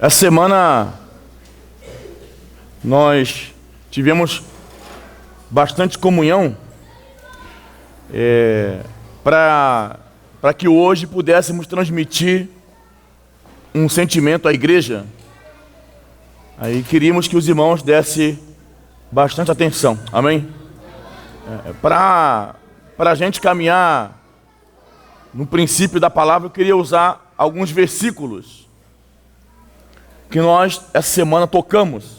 Essa semana nós tivemos bastante comunhão para que hoje pudéssemos transmitir um sentimento à igreja. Aí queríamos que os irmãos dessem bastante atenção, amém? Para a gente caminhar no princípio da palavra, eu queria usar alguns versículos que nós essa semana tocamos.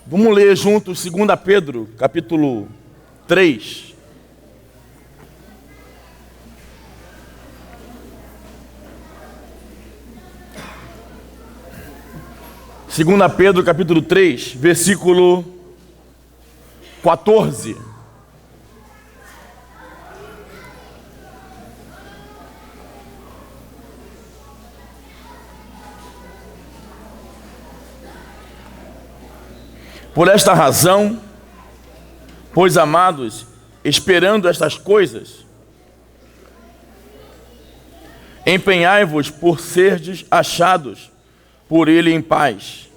Vamos ler juntos 2 Pedro, capítulo 3. Segunda Pedro, capítulo 3, versículo 14. Por esta razão, pois amados, esperando estas coisas, empenhai-vos por serdes achados por ele em paz,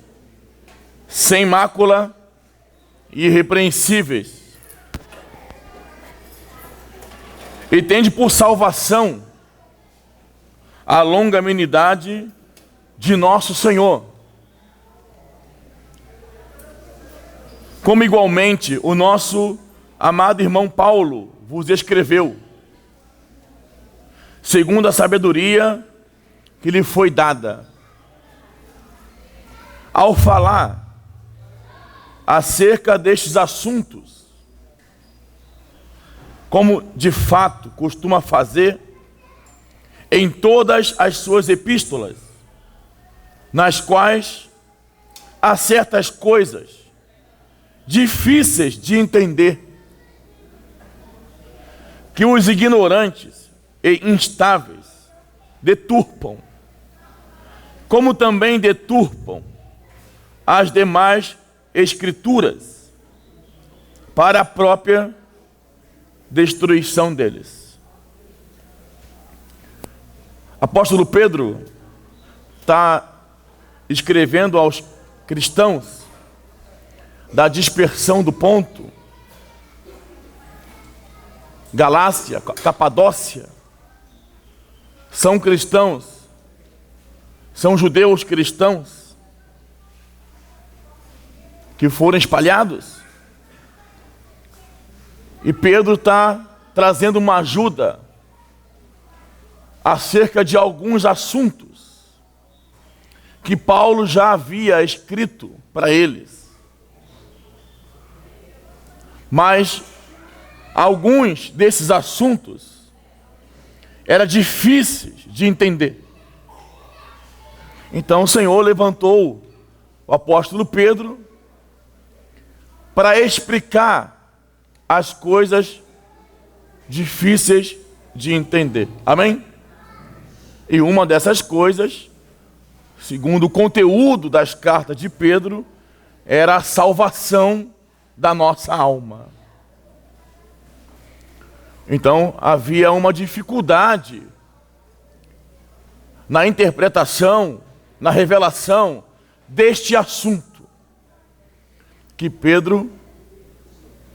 sem mácula e irrepreensíveis, e tende por salvação a longanimidade de nosso Senhor, como igualmente o nosso amado irmão Paulo vos escreveu, segundo a sabedoria que lhe foi dada, ao falar acerca destes assuntos, como de fato costuma fazer em todas as suas epístolas, nas quais há certas coisas difíceis de entender, que os ignorantes e instáveis deturpam, como também deturpam as demais escrituras, para a própria destruição deles. Apóstolo Pedro está escrevendo aos cristãos da dispersão do Ponto, Galácia, Capadócia. São cristãos, são judeus cristãos que foram espalhados. E Pedro está trazendo uma ajuda acerca de alguns assuntos que Paulo já havia escrito para eles. Mas alguns desses assuntos eram difíceis de entender. Então o Senhor levantou o apóstolo Pedro para explicar as coisas difíceis de entender. Amém? E uma dessas coisas, segundo o conteúdo das cartas de Pedro, era a salvação da nossa alma. Então havia uma dificuldade na interpretação, na revelação deste assunto, que Pedro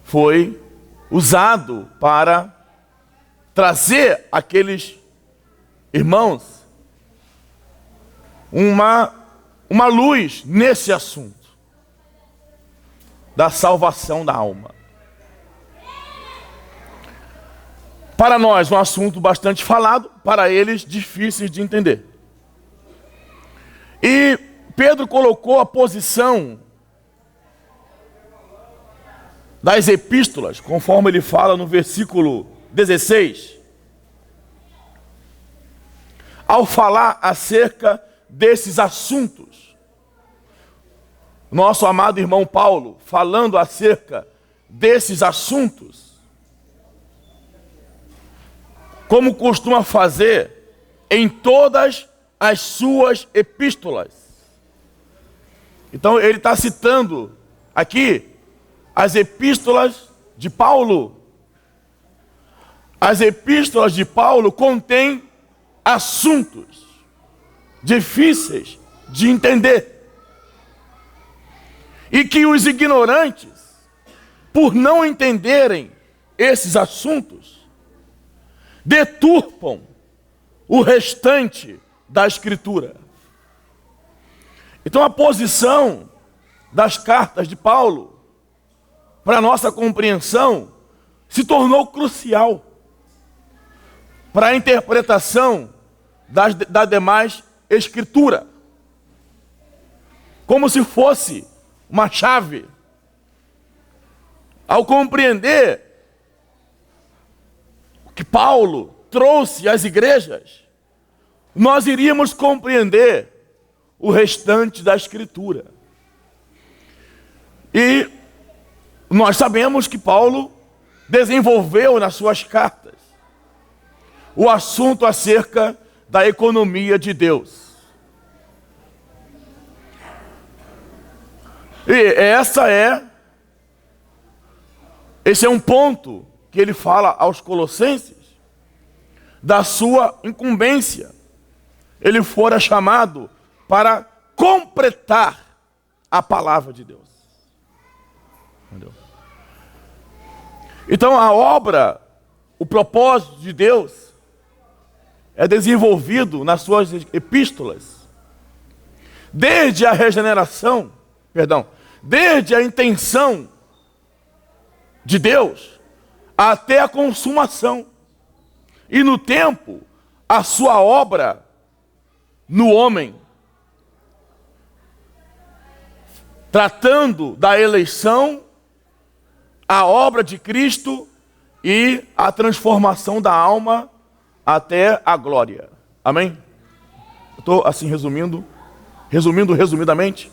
foi usado para trazer àqueles irmãos uma luz nesse assunto da salvação da alma. Para nós, um assunto bastante falado, para eles, difícil de entender. E Pedro colocou a posição das epístolas, conforme ele fala no versículo 16, ao falar acerca desses assuntos. Nosso amado irmão Paulo, falando acerca desses assuntos, como costuma fazer em todas as suas epístolas. Então ele está citando aqui as epístolas de Paulo. As epístolas de Paulo contêm assuntos difíceis de entender. E que os ignorantes, por não entenderem esses assuntos, deturpam o restante da Escritura. Então a posição das cartas de Paulo, para a nossa compreensão, se tornou crucial para a interpretação da demais Escritura. Como se fosse uma chave. Ao compreender o que Paulo trouxe às igrejas, nós iríamos compreender o restante da Escritura. E nós sabemos que Paulo desenvolveu nas suas cartas o assunto acerca da economia de Deus. E esse é um ponto que ele fala aos Colossenses, da sua incumbência. Ele fora chamado para completar a palavra de Deus. Entendeu? Então a obra, o propósito de Deus é desenvolvido nas suas epístolas, desde a regeneração, desde a intenção de Deus até a consumação. E no tempo, a sua obra no homem, tratando da eleição, a obra de Cristo e a transformação da alma até a glória. Amém? Estou assim resumidamente,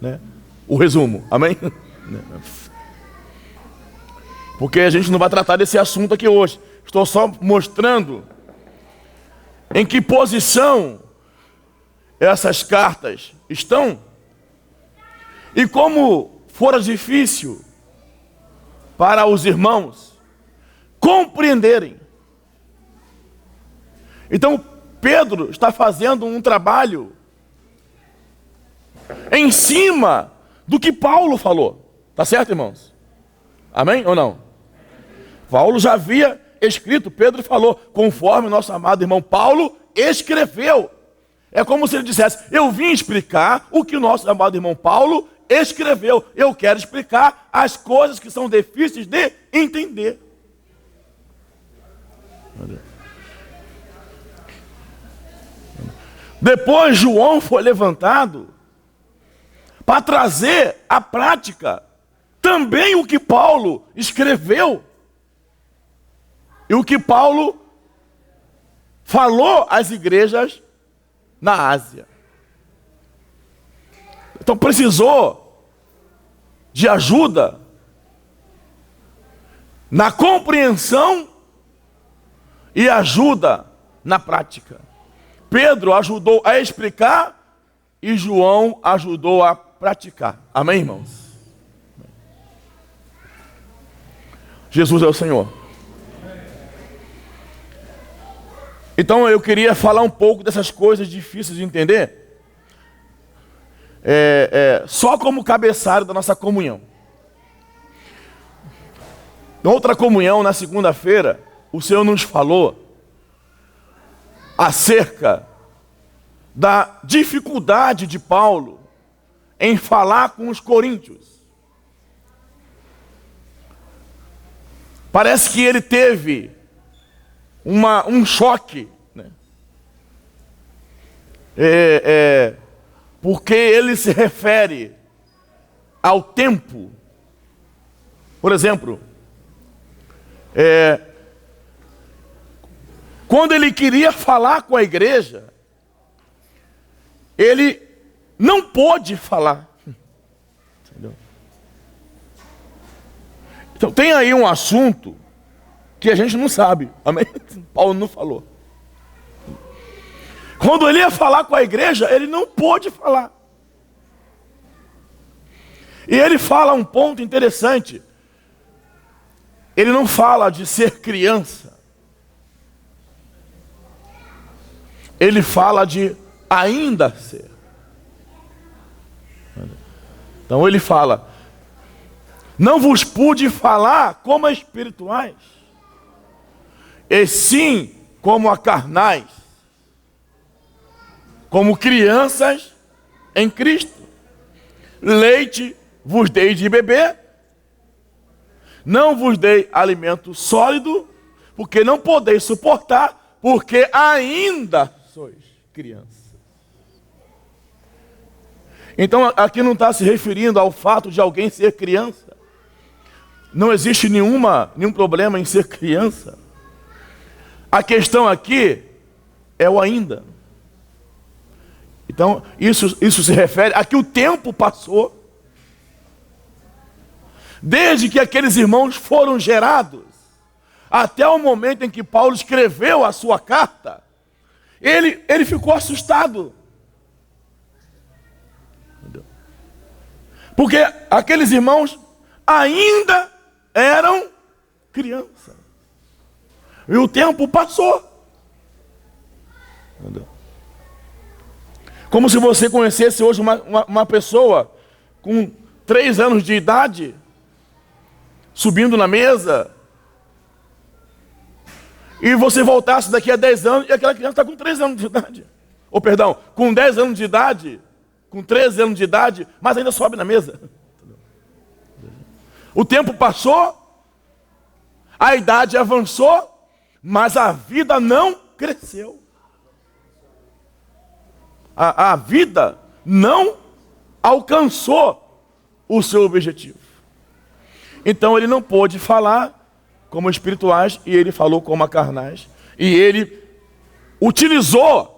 né? O resumo. Amém? Porque a gente não vai tratar desse assunto aqui hoje. Estou só mostrando em que posição essas cartas estão e como fora difícil para os irmãos compreenderem. Então Pedro está fazendo um trabalho em cima do que Paulo falou. Tá certo, irmãos? Amém ou não? Paulo já havia escrito, Pedro falou, conforme nosso amado irmão Paulo escreveu. É como se ele dissesse, eu vim explicar o que o nosso amado irmão Paulo escreveu. Eu quero explicar as coisas que são difíceis de entender. Depois João foi levantado para trazer à prática também o que Paulo escreveu e o que Paulo falou às igrejas na Ásia. Então precisou de ajuda na compreensão e ajuda na prática. Pedro ajudou a explicar e João ajudou a praticar. Amém, irmãos? Jesus é o Senhor. Então eu queria falar um pouco dessas coisas difíceis de entender, só como cabeçalho da nossa comunhão. Na outra comunhão, na segunda-feira, o Senhor nos falou acerca da dificuldade de Paulo em falar com os coríntios. Parece que ele teve um choque, né? Porque ele se refere ao tempo. Por exemplo, quando ele queria falar com a igreja, ele não pôde falar. Entendeu? Então tem aí um assunto que a gente não sabe. Amém? Paulo não falou. Quando ele ia falar com a igreja, ele não pôde falar. E ele fala um ponto interessante. Ele não fala de ser criança. Ele fala de ainda ser. Então ele fala: não vos pude falar como a espirituais, e sim como a carnais, como crianças em Cristo. Leite vos dei de beber, não vos dei alimento sólido, porque não podeis suportar, porque ainda sois crianças. Então aqui não está se referindo ao fato de alguém ser criança. Não existe nenhum problema em ser criança. A questão aqui é o ainda. Então isso se refere a que o tempo passou. Desde que aqueles irmãos foram gerados, até o momento em que Paulo escreveu a sua carta, ele ficou assustado. Porque aqueles irmãos ainda eram crianças. E o tempo passou. Como se você conhecesse hoje uma pessoa com 3 anos de idade, subindo na mesa, e você voltasse daqui a 10 anos e aquela criança está com 3 anos de idade. Ou perdão, com 10 anos de idade, com 13 anos de idade, mas ainda sobe na mesa. O tempo passou, a idade avançou, mas a vida não cresceu. A vida não alcançou o seu objetivo. Então ele não pôde falar como espirituais e ele falou como a carnais. E ele utilizou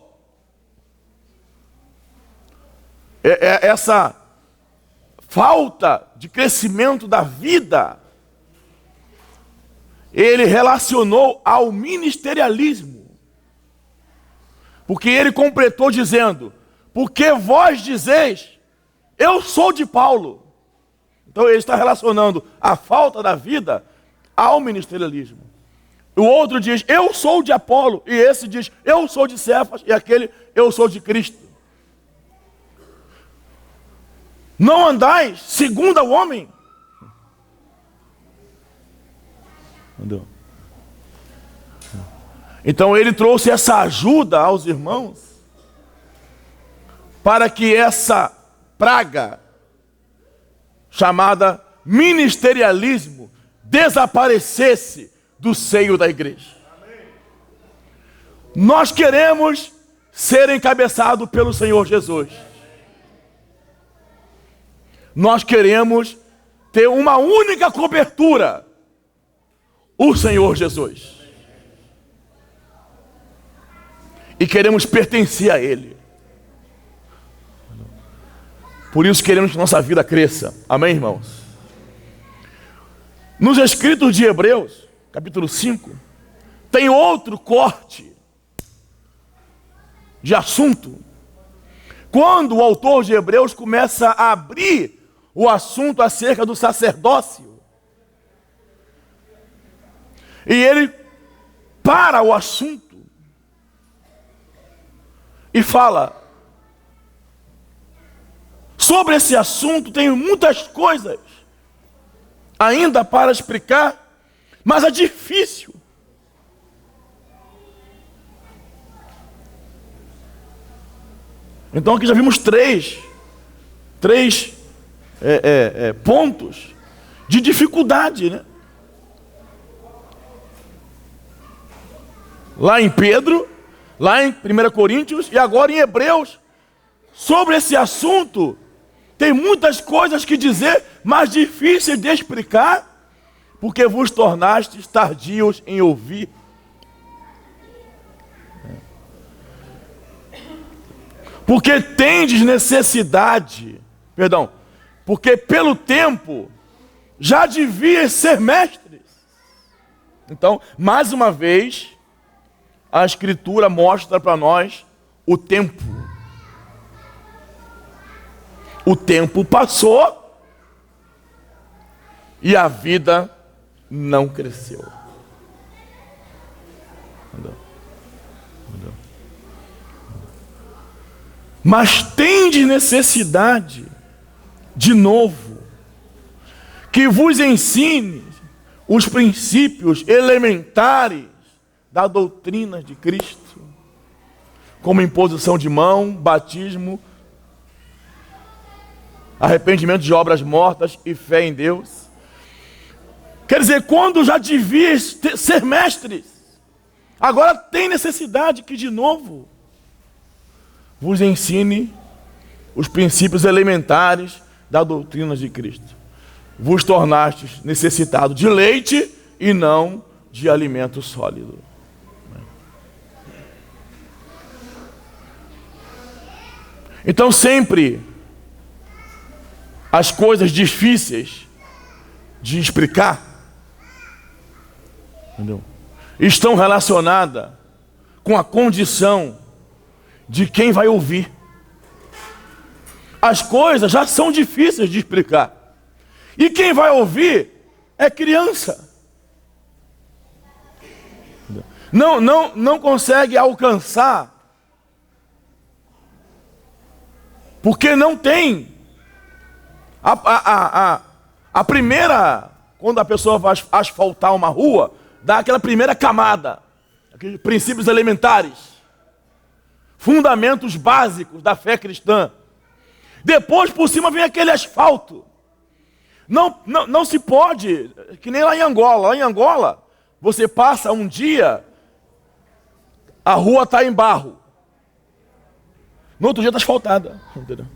essa falta de crescimento da vida, ele relacionou ao ministerialismo. Porque ele completou dizendo: porque vós dizeis, eu sou de Paulo. Então ele está relacionando a falta da vida ao ministerialismo. O outro diz, eu sou de Apolo. E esse diz, eu sou de Cefas. E aquele, eu sou de Cristo. Não andais segundo o homem. Entendeu? Então ele trouxe essa ajuda aos irmãos para que essa praga chamada ministerialismo desaparecesse do seio da igreja. Nós queremos ser encabeçados pelo Senhor Jesus. Nós queremos ter uma única cobertura, o Senhor Jesus. E queremos pertencer a Ele. Por isso queremos que nossa vida cresça. Amém, irmãos? Nos escritos de Hebreus, capítulo 5, tem outro corte de assunto. Quando o autor de Hebreus começa a abrir o assunto acerca do sacerdócio. E ele para o assunto e fala: sobre esse assunto tenho muitas coisas ainda para explicar, mas é difícil. Então aqui já vimos três pontos de dificuldade, né? Lá em Pedro, lá em 1 Coríntios e agora em Hebreus. Sobre esse assunto tem muitas coisas que dizer, mas difíceis de explicar, porque vos tornastes tardios em ouvir. Porque tendes necessidade, porque pelo tempo já devias ser mestres. Então, mais uma vez, a Escritura mostra para nós o tempo. O tempo passou e a vida não cresceu. Mas tendes necessidade, de novo, que vos ensine os princípios elementares da doutrina de Cristo, como imposição de mão, batismo, arrependimento de obras mortas e fé em Deus. Quer dizer, quando já devias ser mestres, agora tem necessidade que de novo vos ensine os princípios elementares da doutrina de Cristo. Vos tornastes necessitados de leite e não de alimento sólido. Então sempre as coisas difíceis de explicar, entendeu, estão relacionadas com a condição de quem vai ouvir. As coisas já são difíceis de explicar. E quem vai ouvir é criança. Não consegue alcançar, porque não tem a primeira, quando a pessoa vai asfaltar uma rua, dá aquela primeira camada, aqueles princípios elementares, fundamentos básicos da fé cristã. Depois, por cima, vem aquele asfalto. Não se pode, que nem lá em Angola. Lá em Angola, você passa um dia, a rua está em barro. No outro dia está asfaltada. Entendeu?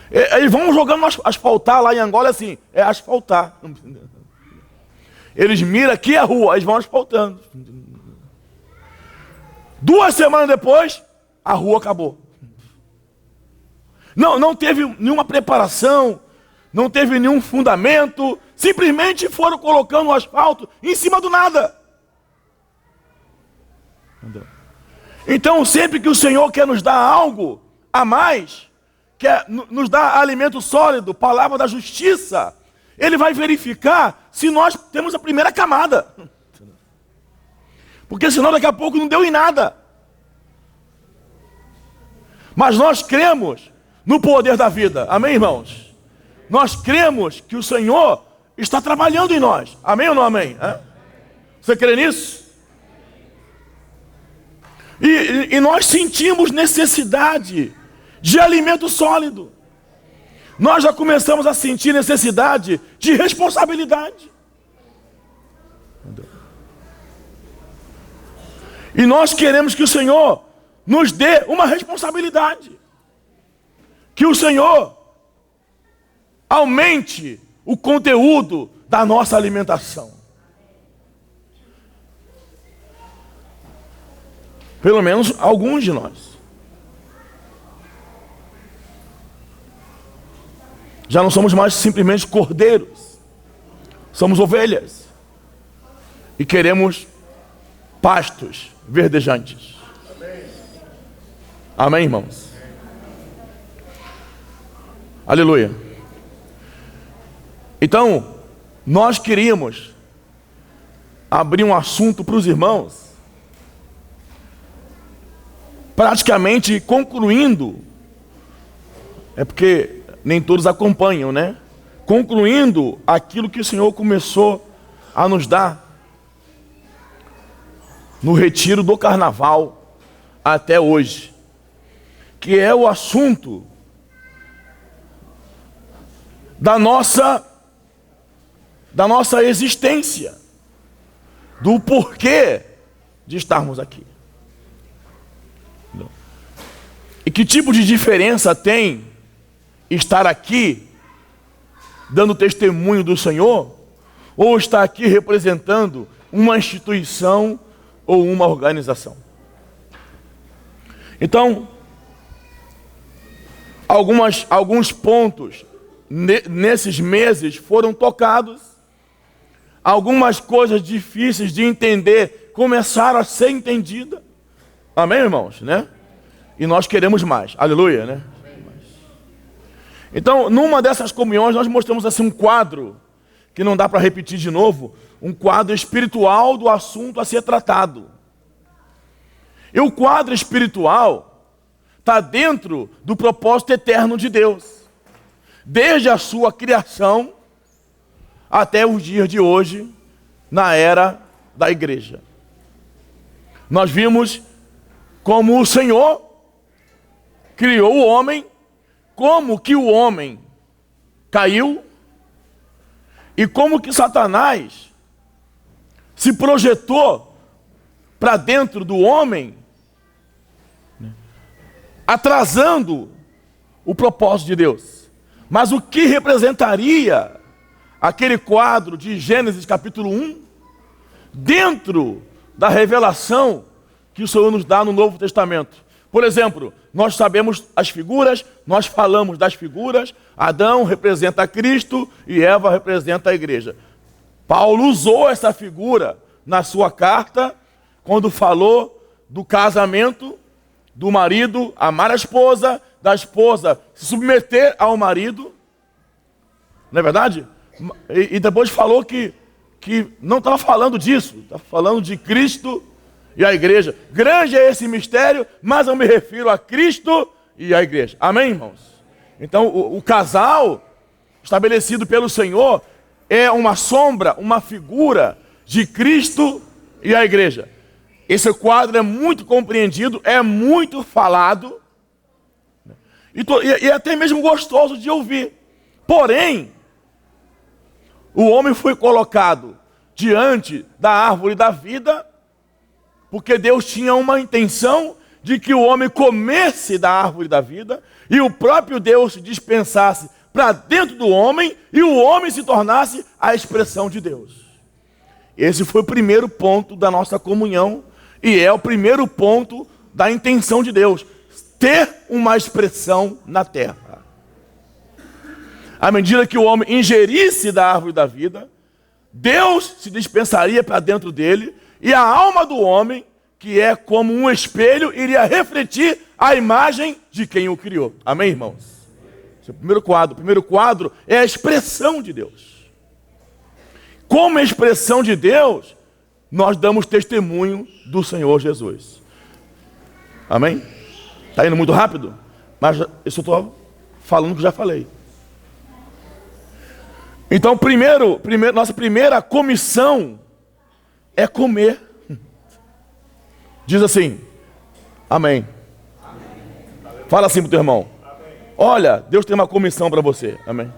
Eles vão jogando asfaltar lá em Angola, assim, é asfaltar. Eles miram aqui a rua, eles vão asfaltando. 2 semanas depois, a rua acabou. Não teve nenhuma preparação, não teve nenhum fundamento, simplesmente foram colocando o asfalto em cima do nada. Então, sempre que o Senhor quer nos dar algo a mais, quer nos dar alimento sólido, palavra da justiça, Ele vai verificar se nós temos a primeira camada. Porque senão daqui a pouco não deu em nada. Mas nós cremos no poder da vida. Amém, irmãos? Nós cremos que o Senhor está trabalhando em nós. Amém ou não amém? Você crê nisso? E nós sentimos necessidade de alimento sólido. Nós já começamos a sentir necessidade de responsabilidade. E nós queremos que o Senhor nos dê uma responsabilidade. Que o Senhor aumente o conteúdo da nossa alimentação. Pelo menos alguns de nós. Já não somos mais simplesmente cordeiros. Somos ovelhas. E queremos pastos verdejantes. Amém, irmãos? Aleluia. Então, nós queríamos abrir um assunto para os irmãos, praticamente concluindo, é porque nem todos acompanham, né? Concluindo aquilo que o Senhor começou a nos dar no retiro do carnaval até hoje, que é o assunto da nossa existência, do porquê de estarmos aqui. E que tipo de diferença tem estar aqui dando testemunho do Senhor, ou estar aqui representando uma instituição ou uma organização? Então, alguns pontos nesses meses foram tocados, algumas coisas difíceis de entender começaram a ser entendidas. Amém, irmãos, né? E nós queremos mais, aleluia, né? Então, numa dessas comunhões, nós mostramos assim um quadro, que não dá para repetir de novo, um quadro espiritual do assunto a ser tratado. E o quadro espiritual está dentro do propósito eterno de Deus. Desde a sua criação até os dias de hoje, na era da igreja. Nós vimos como o Senhor criou o homem, como que o homem caiu e como que Satanás se projetou para dentro do homem, atrasando o propósito de Deus. Mas o que representaria aquele quadro de Gênesis capítulo 1, dentro da revelação que o Senhor nos dá no Novo Testamento? Por exemplo, nós sabemos as figuras, nós falamos das figuras. Adão representa Cristo e Eva representa a igreja. Paulo usou essa figura na sua carta, quando falou do casamento, do marido amar a esposa, da esposa se submeter ao marido. Não é verdade? E depois falou que não estava falando disso, estava falando de Cristo e a igreja. Grande é esse mistério, mas eu me refiro a Cristo e a igreja. Amém, irmãos? Então, o casal estabelecido pelo Senhor é uma sombra, uma figura de Cristo e a igreja. Esse quadro é muito compreendido, é muito falado, e é até mesmo gostoso de ouvir. Porém, o homem foi colocado diante da árvore da vida, porque Deus tinha uma intenção de que o homem comesse da árvore da vida, e o próprio Deus se dispensasse para dentro do homem, e o homem se tornasse a expressão de Deus. Esse foi o primeiro ponto da nossa comunhão, e é o primeiro ponto da intenção de Deus, ter uma expressão na terra. À medida que o homem ingerisse da árvore da vida, Deus se dispensaria para dentro dele, e a alma do homem, que é como um espelho, iria refletir a imagem de quem o criou. Amém, irmãos? Esse é o primeiro quadro. O primeiro quadro é a expressão de Deus. Como expressão de Deus, nós damos testemunho do Senhor Jesus. Amém? Está indo muito rápido? Mas eu estou falando o que já falei. Então, nossa primeira comissão é comer. Diz assim, amém. Fala assim para o teu irmão. Olha, Deus tem uma comissão para você. Amém.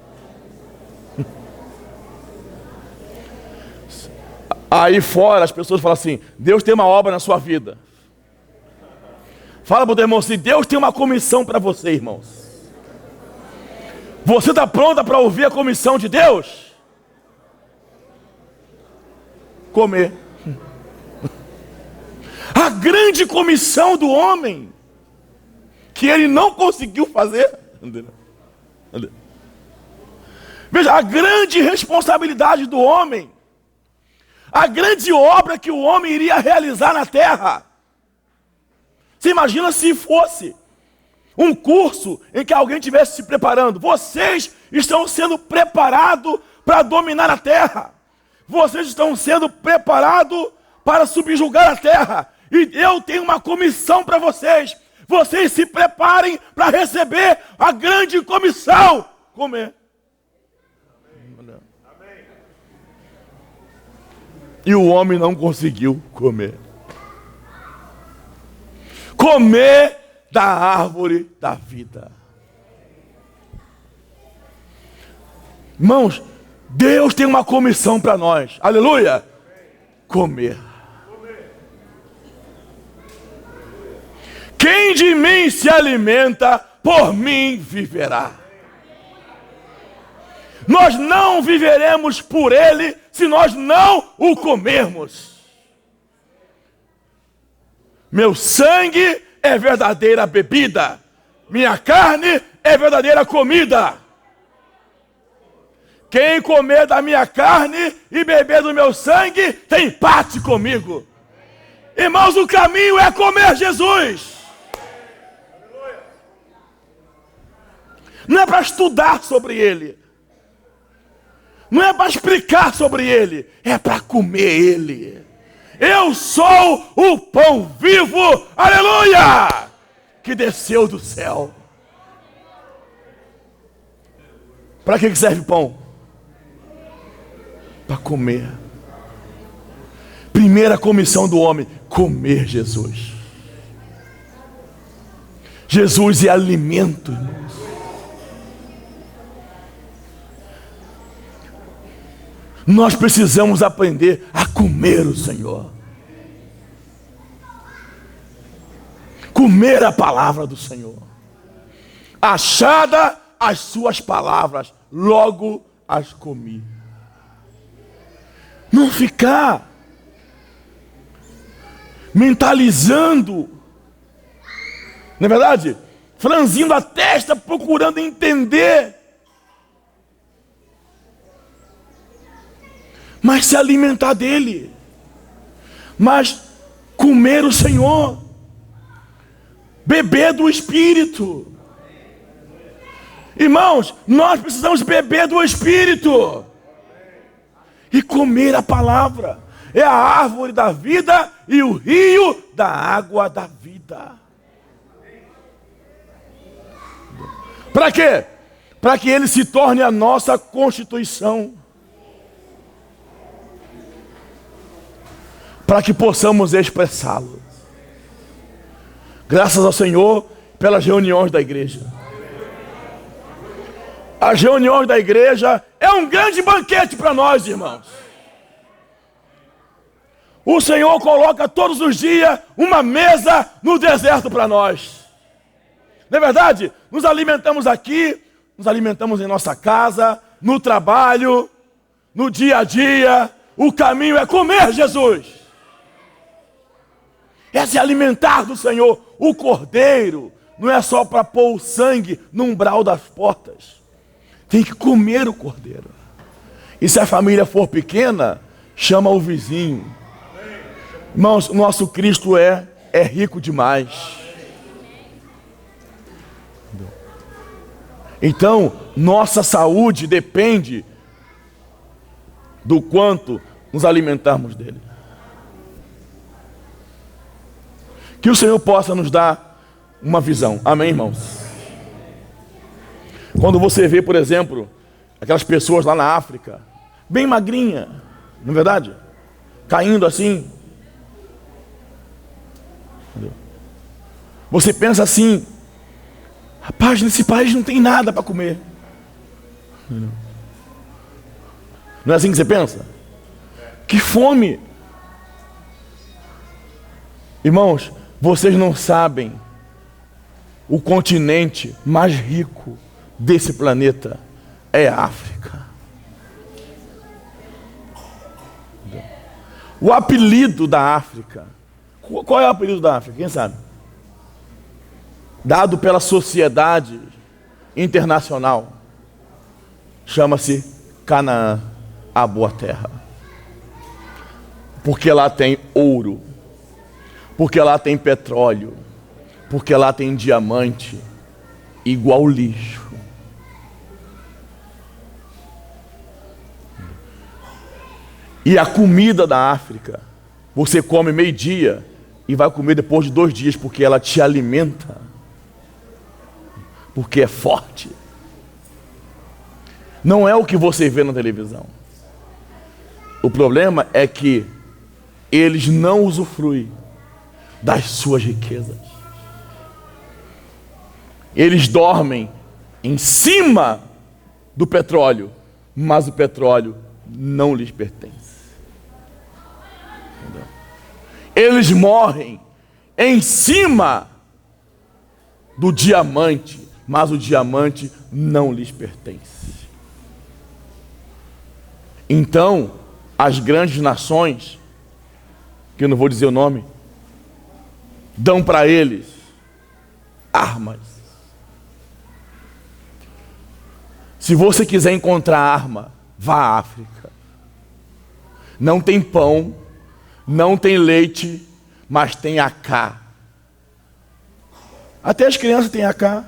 Aí fora as pessoas falam assim, Deus tem uma obra na sua vida. Fala para o teu irmão assim, Deus tem uma comissão para você, irmãos. Você está pronta para ouvir a comissão de Deus? Comer. A grande comissão do homem, que ele não conseguiu fazer. Veja, a grande responsabilidade do homem, a grande obra que o homem iria realizar na terra. Você imagina se fosse um curso em que alguém estivesse se preparando. Vocês estão sendo preparados para dominar a terra. Vocês estão sendo preparados para subjugar a terra. E eu tenho uma comissão para vocês. Vocês se preparem para receber a grande comissão. Comer. E o homem não conseguiu comer. Comer da árvore da vida. Irmãos, Deus tem uma comissão para nós. Aleluia! Comer. Quem de mim se alimenta, por mim viverá. Nós não viveremos por ele se nós não o comermos. Meu sangue é verdadeira bebida. Minha carne é verdadeira comida. Quem comer da minha carne e beber do meu sangue tem parte comigo. Irmãos, o caminho é comer Jesus. Não é para estudar sobre ele. Não é para explicar sobre ele. É para comer ele. Eu sou o pão vivo. Aleluia! que desceu do céu. Para que serve pão? Para comer. Primeira comissão do homem: comer Jesus. Jesus é alimento, irmãos. Nós precisamos aprender a comer o Senhor. Comer a palavra do Senhor. Achada as suas palavras, logo as comi. Não ficar mentalizando, não é verdade? Franzindo a testa, procurando entender. Mas se alimentar dele. Mas comer o Senhor. Beber do Espírito. Irmãos, nós precisamos beber do Espírito. E comer a palavra. É a árvore da vida e o rio da água da vida. Para quê? Para que ele se torne a nossa constituição. Para que possamos expressá-lo. Graças ao Senhor pelas reuniões da igreja. As reuniões da igreja é um grande banquete para nós, irmãos. O Senhor coloca todos os dias uma mesa no deserto para nós. Não é verdade? Nos alimentamos aqui, nos alimentamos em nossa casa, no trabalho, no dia a dia. O caminho é comer Jesus. É se alimentar do Senhor. O cordeiro não é só para pôr o sangue no umbral das portas. Tem que comer o cordeiro. E se a família for pequena, chama o vizinho. Irmãos, o nosso Cristo é rico demais. Então, nossa saúde depende do quanto nos alimentarmos dele. Que o Senhor possa nos dar uma visão. Amém, irmãos? Quando você vê, por exemplo, aquelas pessoas lá na África, bem magrinha, não é verdade? Caindo assim. Você pensa assim: rapaz, nesse país não tem nada para comer. Não é assim que você pensa? Que fome! Irmãos, vocês não sabem o continente mais rico desse planeta é a África. O apelido da África, qual é o apelido da África? Quem sabe? Dado pela sociedade internacional, chama-se Canaã, a boa terra. Porque lá tem ouro, porque lá tem petróleo, porque lá tem diamante, igual lixo. E a comida da África, você come meio-dia e vai comer depois de 2 dias, porque ela te alimenta, porque é forte. Não é o que você vê na televisão. O problema é que eles não usufruem das suas riquezas. Eles dormem em cima do petróleo, mas o petróleo não lhes pertence. Entendeu? Eles morrem em cima do diamante, mas o diamante não lhes pertence. Então, as grandes nações, que eu não vou dizer o nome, dão para eles armas. Se você quiser encontrar arma, vá à África. Não tem pão, não tem leite, mas tem AK. Até as crianças têm AK.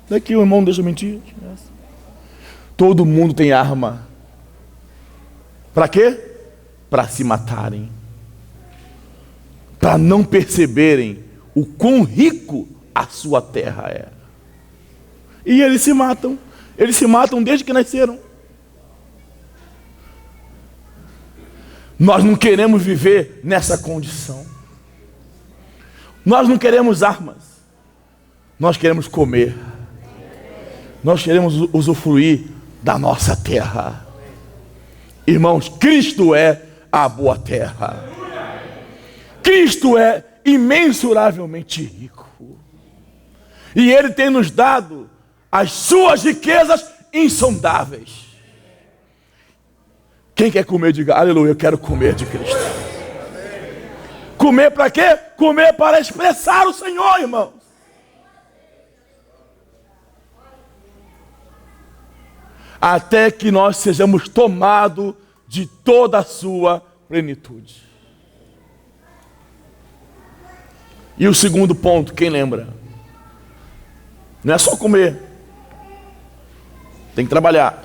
Daqui o irmão não deixa mentir. Todo mundo tem arma. Para quê? Para se matarem. Para não perceberem o quão rico a sua terra é. E eles se matam desde que nasceram. Nós não queremos viver nessa condição. Nós não queremos armas. Nós queremos comer. Nós queremos usufruir da nossa terra. Irmãos, Cristo é a boa terra. Cristo é imensuravelmente rico. E Ele tem nos dado as suas riquezas insondáveis. Quem quer comer, diga aleluia, eu quero comer de Cristo. Comer para quê? Comer para expressar o Senhor, irmãos. Até que nós sejamos tomados de toda a sua plenitude. E o segundo ponto, quem lembra? Não é só comer. Tem que trabalhar.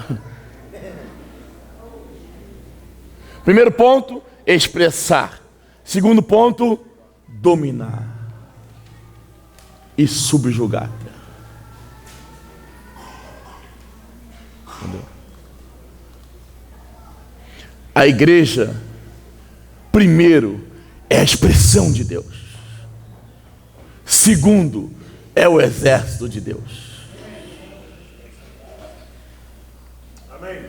Primeiro ponto, expressar. Segundo ponto, dominar e subjugar. Entendeu? A igreja, primeiro, é a expressão de Deus. Segundo, é o exército de Deus. Amém.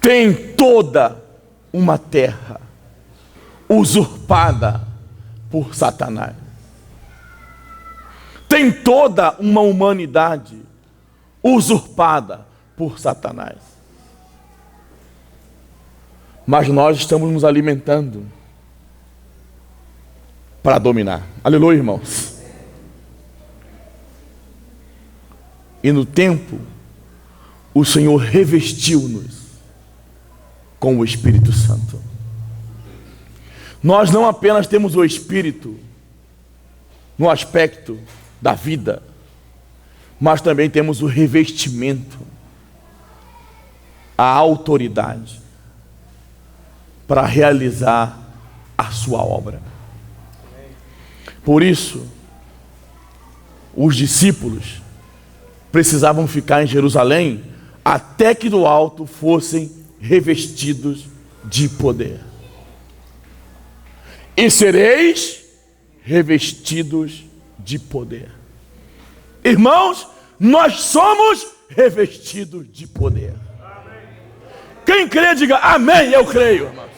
Tem toda uma terra usurpada por Satanás. Tem toda uma humanidade usurpada por Satanás. Mas nós estamos nos alimentando para dominar. Aleluia, irmãos. E no tempo, o Senhor revestiu-nos com o Espírito Santo. Nós não apenas temos o Espírito no aspecto da vida, mas também temos o revestimento, a autoridade para realizar a sua obra. Por isso, os discípulos precisavam ficar em Jerusalém até que do alto fossem revestidos de poder. E sereis revestidos de poder. Irmãos, nós somos revestidos de poder. Quem crê, diga amém, eu creio, irmãos.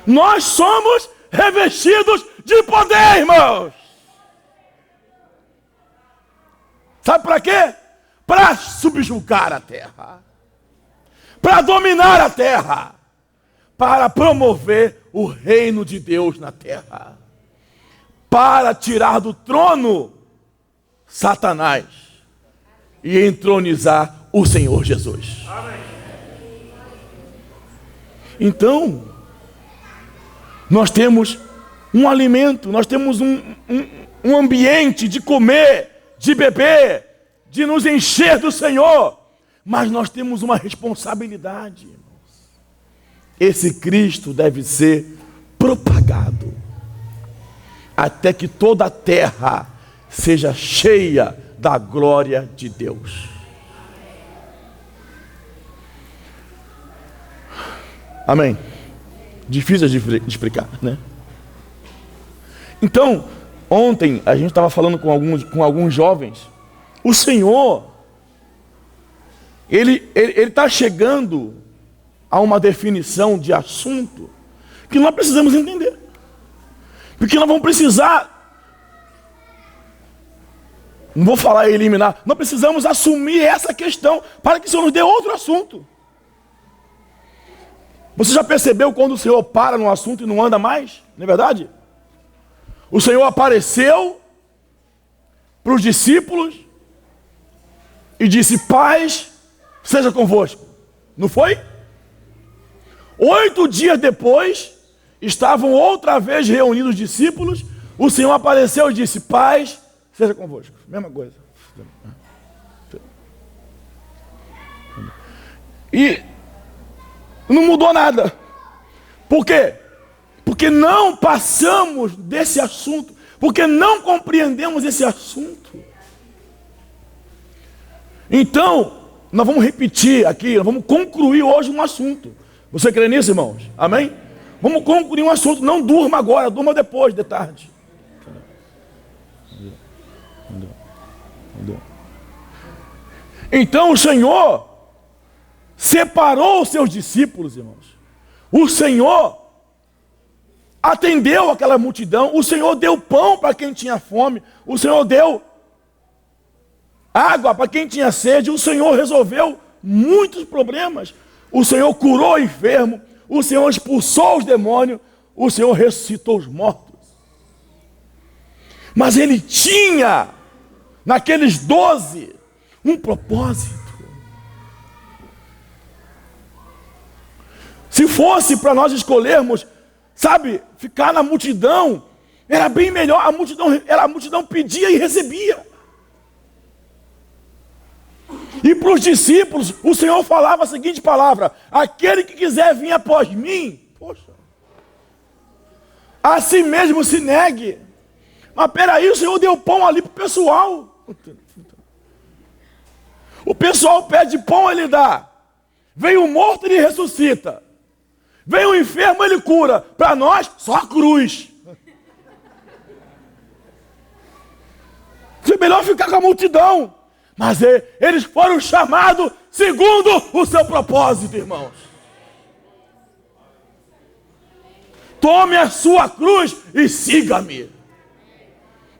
Nós somos revestidos de poder, irmãos. Sabe para quê? Para subjugar a terra, para dominar a terra, para promover o reino de Deus na terra, para tirar do trono Satanás e entronizar o Senhor Jesus. Amém. Então, nós temos um alimento, nós temos um ambiente de comer, de beber, de nos encher do Senhor, mas nós temos uma responsabilidade, irmãos. Esse Cristo deve ser propagado até que toda a terra seja cheia da glória de Deus. Amém? Difícil de explicar, né? Então, ontem a gente estava falando com alguns jovens. O Senhor, Ele está chegando a uma definição de assunto que nós precisamos entender. Porque nós vamos precisar, não vou falar eliminar, nós precisamos assumir essa questão para que o Senhor nos dê outro assunto. Você já percebeu quando o Senhor para no assunto e não anda mais? Não é verdade? O Senhor apareceu para os discípulos e disse: paz seja convosco. Não foi? 8 dias depois, estavam outra vez reunidos os discípulos. O Senhor apareceu e disse: paz seja convosco. Mesma coisa. E não mudou nada. Por quê? Porque não passamos desse assunto, porque não compreendemos esse assunto. Então, nós vamos repetir aqui, nós vamos concluir hoje um assunto. Você crê nisso, irmãos? Amém? Vamos concluir um assunto. Não durma agora, durma depois, de tarde. Então o Senhor separou os seus discípulos, irmãos. O Senhor atendeu aquela multidão. O Senhor deu pão para quem tinha fome. O Senhor deu água para quem tinha sede. O Senhor resolveu muitos problemas. O Senhor curou o enfermo. O Senhor expulsou os demônios. O Senhor ressuscitou os mortos. Mas Ele tinha, naqueles 12, um propósito. Se fosse para nós escolhermos, sabe, ficar na multidão, era bem melhor. A multidão pedia e recebia. E para os discípulos, o Senhor falava a seguinte palavra: aquele que quiser vir após mim, poxa, a si mesmo se negue. Mas peraí, o Senhor deu pão ali para o pessoal. O pessoal pede pão, Ele dá. Vem o morto, Ele ressuscita. Vem o enfermo, Ele cura. Para nós, só a cruz. É melhor ficar com a multidão. Mas eles foram chamados segundo o seu propósito, irmãos. Tome a sua cruz e siga-me.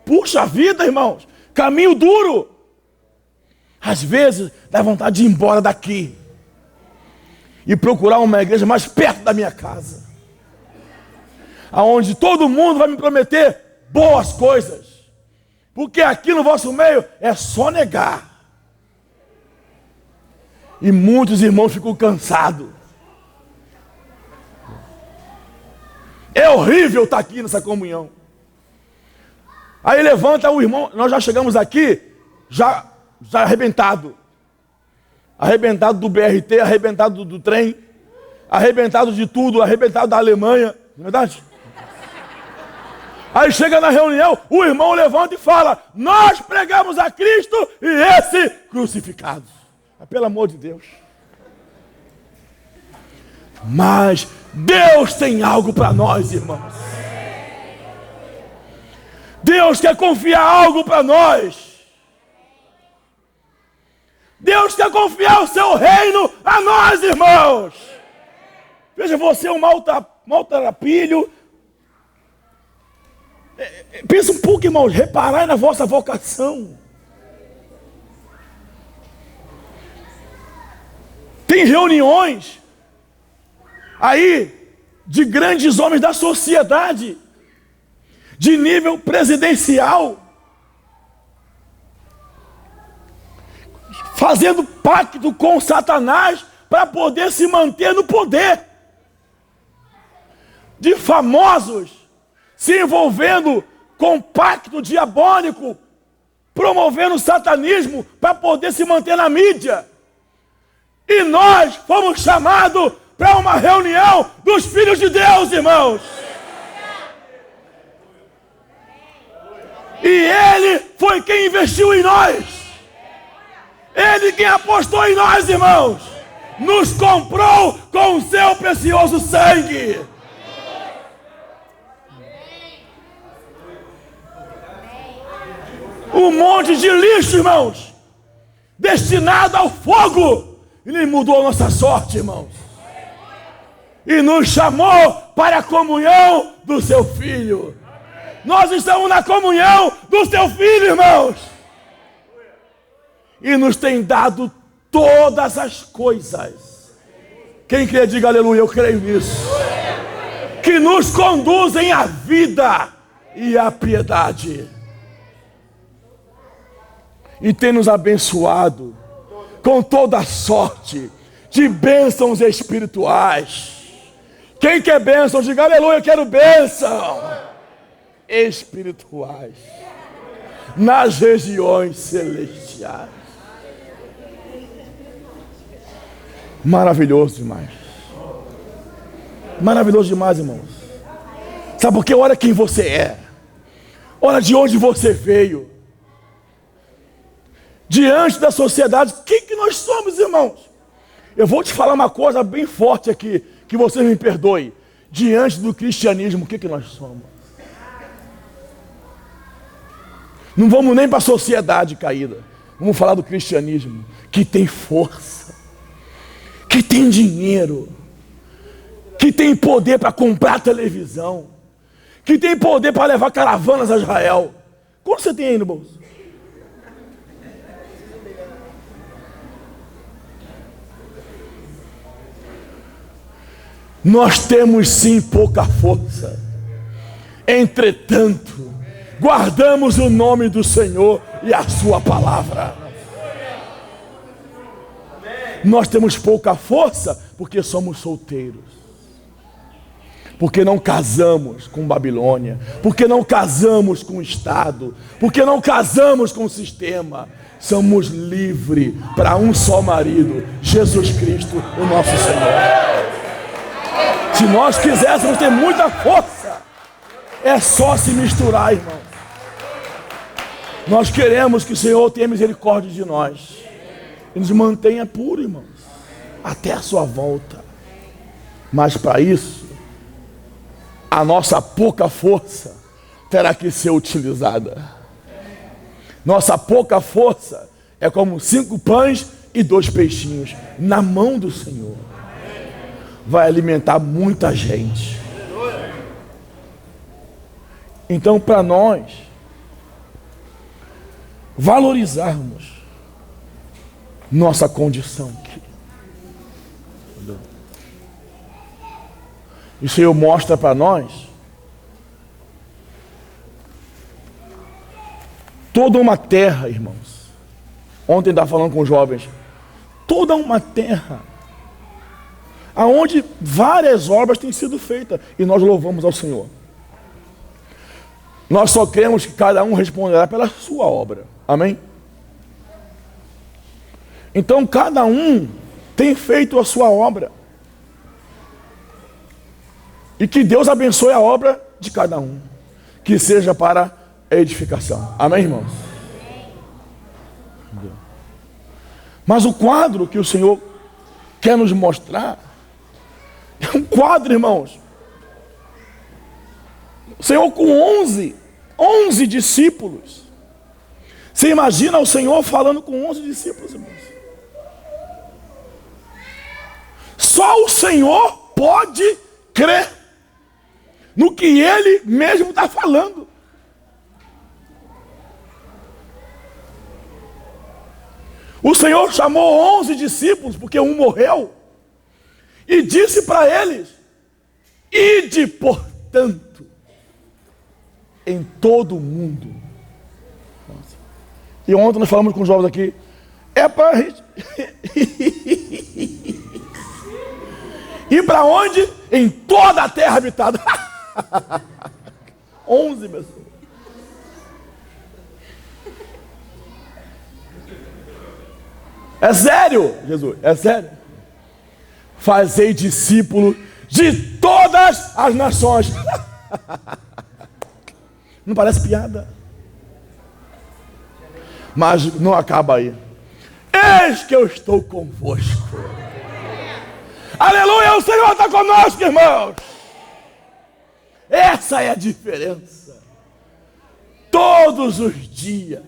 Puxa vida, irmãos. Caminho duro. Às vezes dá vontade de ir embora daqui e procurar uma igreja mais perto da minha casa, aonde todo mundo vai me prometer boas coisas, porque aqui no vosso meio é só negar. E muitos irmãos ficam cansados. É horrível estar aqui nessa comunhão. Aí levanta o irmão, nós já chegamos aqui, já arrebentado. Arrebentado do BRT, arrebentado do trem, arrebentado de tudo, arrebentado da Alemanha, não é verdade? Aí chega na reunião, o irmão levanta e fala: nós pregamos a Cristo e esse crucificado. Mas, pelo amor de Deus. Mas Deus tem algo para nós, irmãos. Deus quer confiar algo para nós. Deus quer confiar o seu reino a nós, irmãos. Veja, você é um maltrapilho. Pensa um pouco, irmãos, reparai na vossa vocação. Tem reuniões aí de grandes homens da sociedade, de nível presidencial, fazendo pacto com Satanás para poder se manter no poder. De famosos se envolvendo com pacto diabólico, promovendo o satanismo para poder se manter na mídia. E nós fomos chamados para uma reunião dos filhos de Deus, irmãos. E Ele foi quem investiu em nós. Ele quem apostou em nós, irmãos. Nos comprou com o seu precioso sangue. Um monte de lixo, irmãos, destinado ao fogo. Ele mudou a nossa sorte, irmãos. E nos chamou para a comunhão do seu Filho. Nós estamos na comunhão do seu Filho, irmãos. E nos tem dado todas as coisas. Quem crê, diga aleluia, eu creio nisso. Que nos conduzem à vida e à piedade. E tem nos abençoado com toda sorte de bênçãos espirituais. Quem quer bênção, diga aleluia, eu quero bênção espirituais nas regiões celestiais. Maravilhoso demais. Maravilhoso demais, irmãos. Sabe por quê? Olha quem você é. Olha de onde você veio. Diante da sociedade, o que nós somos, irmãos? Eu vou te falar uma coisa bem forte aqui, que você me perdoe. Diante do cristianismo, o que nós somos? Não vamos nem para a sociedade caída. Vamos falar do cristianismo, que tem força, que tem dinheiro, que tem poder para comprar televisão, que tem poder para levar caravanas a Israel. Quanto você tem aí no bolso? Nós temos sim pouca força. Entretanto, guardamos o nome do Senhor e a sua palavra. Nós temos pouca força porque somos solteiros. Porque não casamos com Babilônia. Porque não casamos com o Estado. Porque não casamos com o sistema. Somos livres para um só marido, Jesus Cristo, o nosso Senhor. Se nós quiséssemos ter muita força, é só se misturar, irmão. Nós queremos que o Senhor tenha misericórdia de nós e nos mantenha puros, irmãos, até a sua volta. Mas para isso, a nossa pouca força terá que ser utilizada. Nossa pouca força é como 5 pães e 2 peixinhos na mão do Senhor. Vai alimentar muita gente. Então, para nós valorizarmos nossa condição aqui, o Senhor mostra para nós toda uma terra, irmãos. Ontem estava falando com os jovens, toda uma terra aonde várias obras têm sido feitas, e nós louvamos ao Senhor. Nós só cremos que cada um responderá pela sua obra. Amém? Então cada um tem feito a sua obra. E que Deus abençoe a obra de cada um. Que seja para a edificação. Amém, irmãos? Mas o quadro que o Senhor quer nos mostrar é um quadro, irmãos. O Senhor com 11 discípulos. Você imagina o Senhor falando com 11 discípulos, irmãos? Só o Senhor pode crer no que Ele mesmo está falando. O Senhor chamou 11 discípulos, porque um morreu, e disse para eles: ide, portanto, em todo o mundo. Nossa. E ontem nós falamos com os jovens aqui, é para ir para onde? Em toda a terra habitada. 11 pessoas. É sério, Jesus, é sério. Fazei discípulo de todas as nações. Não parece piada? Mas não acaba aí. Eis que eu estou convosco. Aleluia, o Senhor está conosco, irmãos. Essa é a diferença. Todos os dias,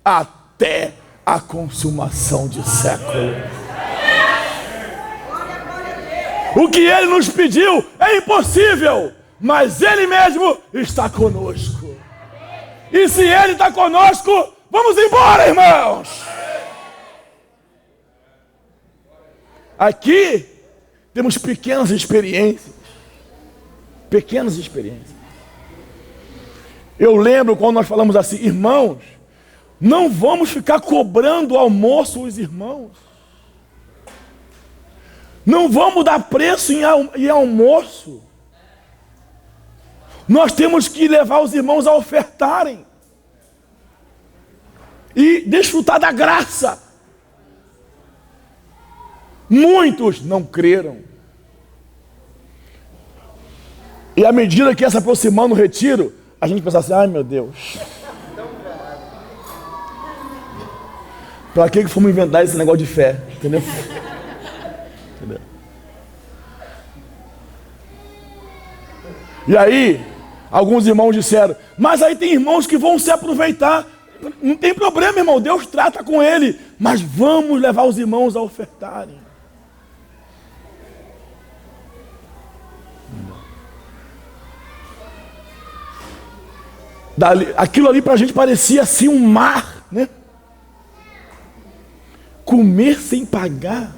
até a consumação de século. O que Ele nos pediu é impossível, mas Ele mesmo está conosco. E se Ele está conosco, vamos embora, irmãos. Aqui temos pequenas experiências. Pequenas experiências. Eu lembro quando nós falamos assim, irmãos, não vamos ficar cobrando almoço os irmãos. Não vamos dar preço em almoço. Nós temos que levar os irmãos a ofertarem. E desfrutar da graça. Muitos não creram. E à medida que ia se aproximando o retiro, a gente pensava assim, ai meu Deus. Pra que fomos inventar esse negócio de fé? Entendeu? Entendeu? E aí, alguns irmãos disseram, mas aí tem irmãos que vão se aproveitar. Não tem problema, irmão, Deus trata com ele. Mas vamos levar os irmãos a ofertarem. Aquilo ali pra gente parecia assim um mar, né? Comer sem pagar.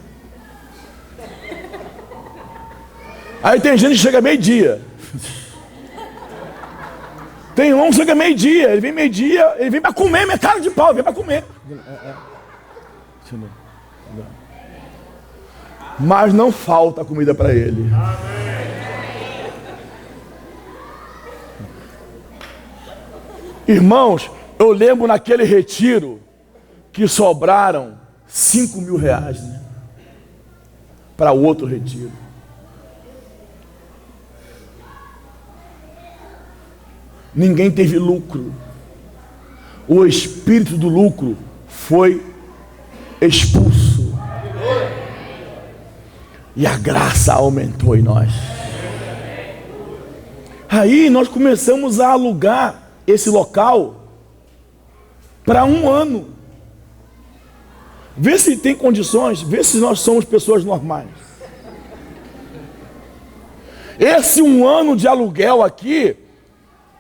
Aí tem gente que chega meio-dia. Tem irmão que chega meio-dia, ele vem meio-dia, ele vem para comer, minha cara de pau, ele vem para comer. Mas não falta comida para ele. Irmãos, eu lembro naquele retiro que sobraram 5.000 reais, né? Para outro retiro. Ninguém teve lucro. O espírito do lucro foi expulso. E a graça aumentou em nós. Aí nós começamos a alugar esse local para 1 ano. Vê se tem condições, vê se nós somos pessoas normais. Esse 1 ano de aluguel aqui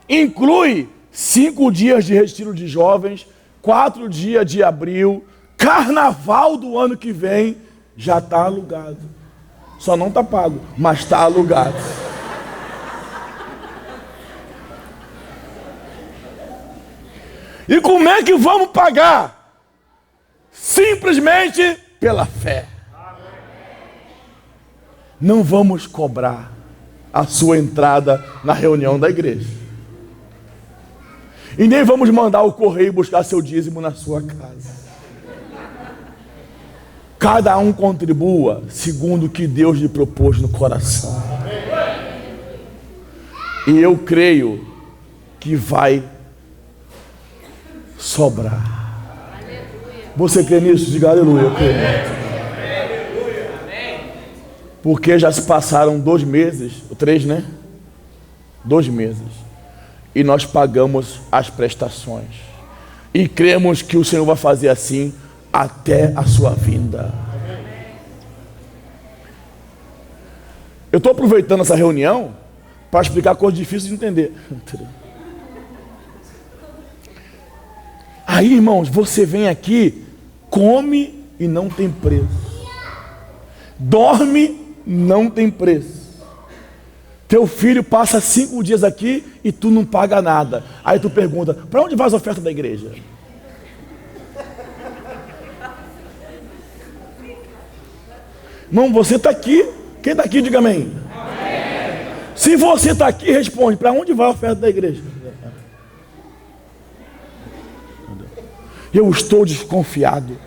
inclui 5 dias de retiro de jovens, 4 dias de abril, carnaval do ano que vem, já está alugado. Só não está pago, mas está alugado. E como é que vamos pagar? Simplesmente pela fé. Não vamos cobrar a sua entrada na reunião da igreja. E nem vamos mandar o correio buscar seu dízimo na sua casa. Cada um contribua segundo o que Deus lhe propôs no coração. E eu creio que vai sobrar. Você crê nisso? Diga aleluia. Eu creio. Porque já se passaram 2 meses, 3, né? 2 meses. E nós pagamos as prestações. E cremos que o Senhor vai fazer assim até a sua vinda. Eu estou aproveitando essa reunião para explicar coisas difíceis de entender. Aí, irmãos, você vem aqui, come e não tem preço. Dorme, não tem preço. Teu filho passa 5 dias aqui e tu não paga nada. Aí tu pergunta, para onde vai as ofertas da igreja? Irmão, você está aqui. Quem está aqui, diga amém. Amém. Se você está aqui, responde, para onde vai a oferta da igreja? Eu estou desconfiado.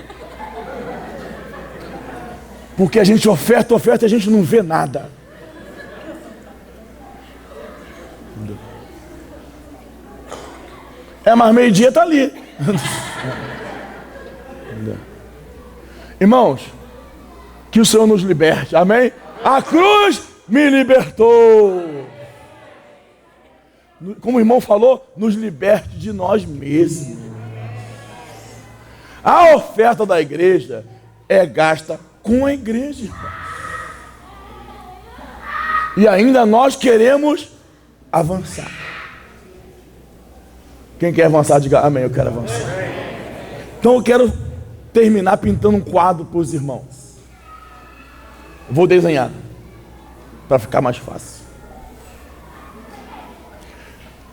Porque a gente oferta e a gente não vê nada. Mas meio-dia está ali. Irmãos, que o Senhor nos liberte, amém? A cruz me libertou. Como o irmão falou, nos liberte de nós mesmos. A oferta da igreja é gasta com a igreja. E ainda nós queremos avançar. Quem quer avançar, diga amém, eu quero avançar. Então eu quero terminar pintando um quadro para os irmãos. Vou desenhar, para ficar mais fácil.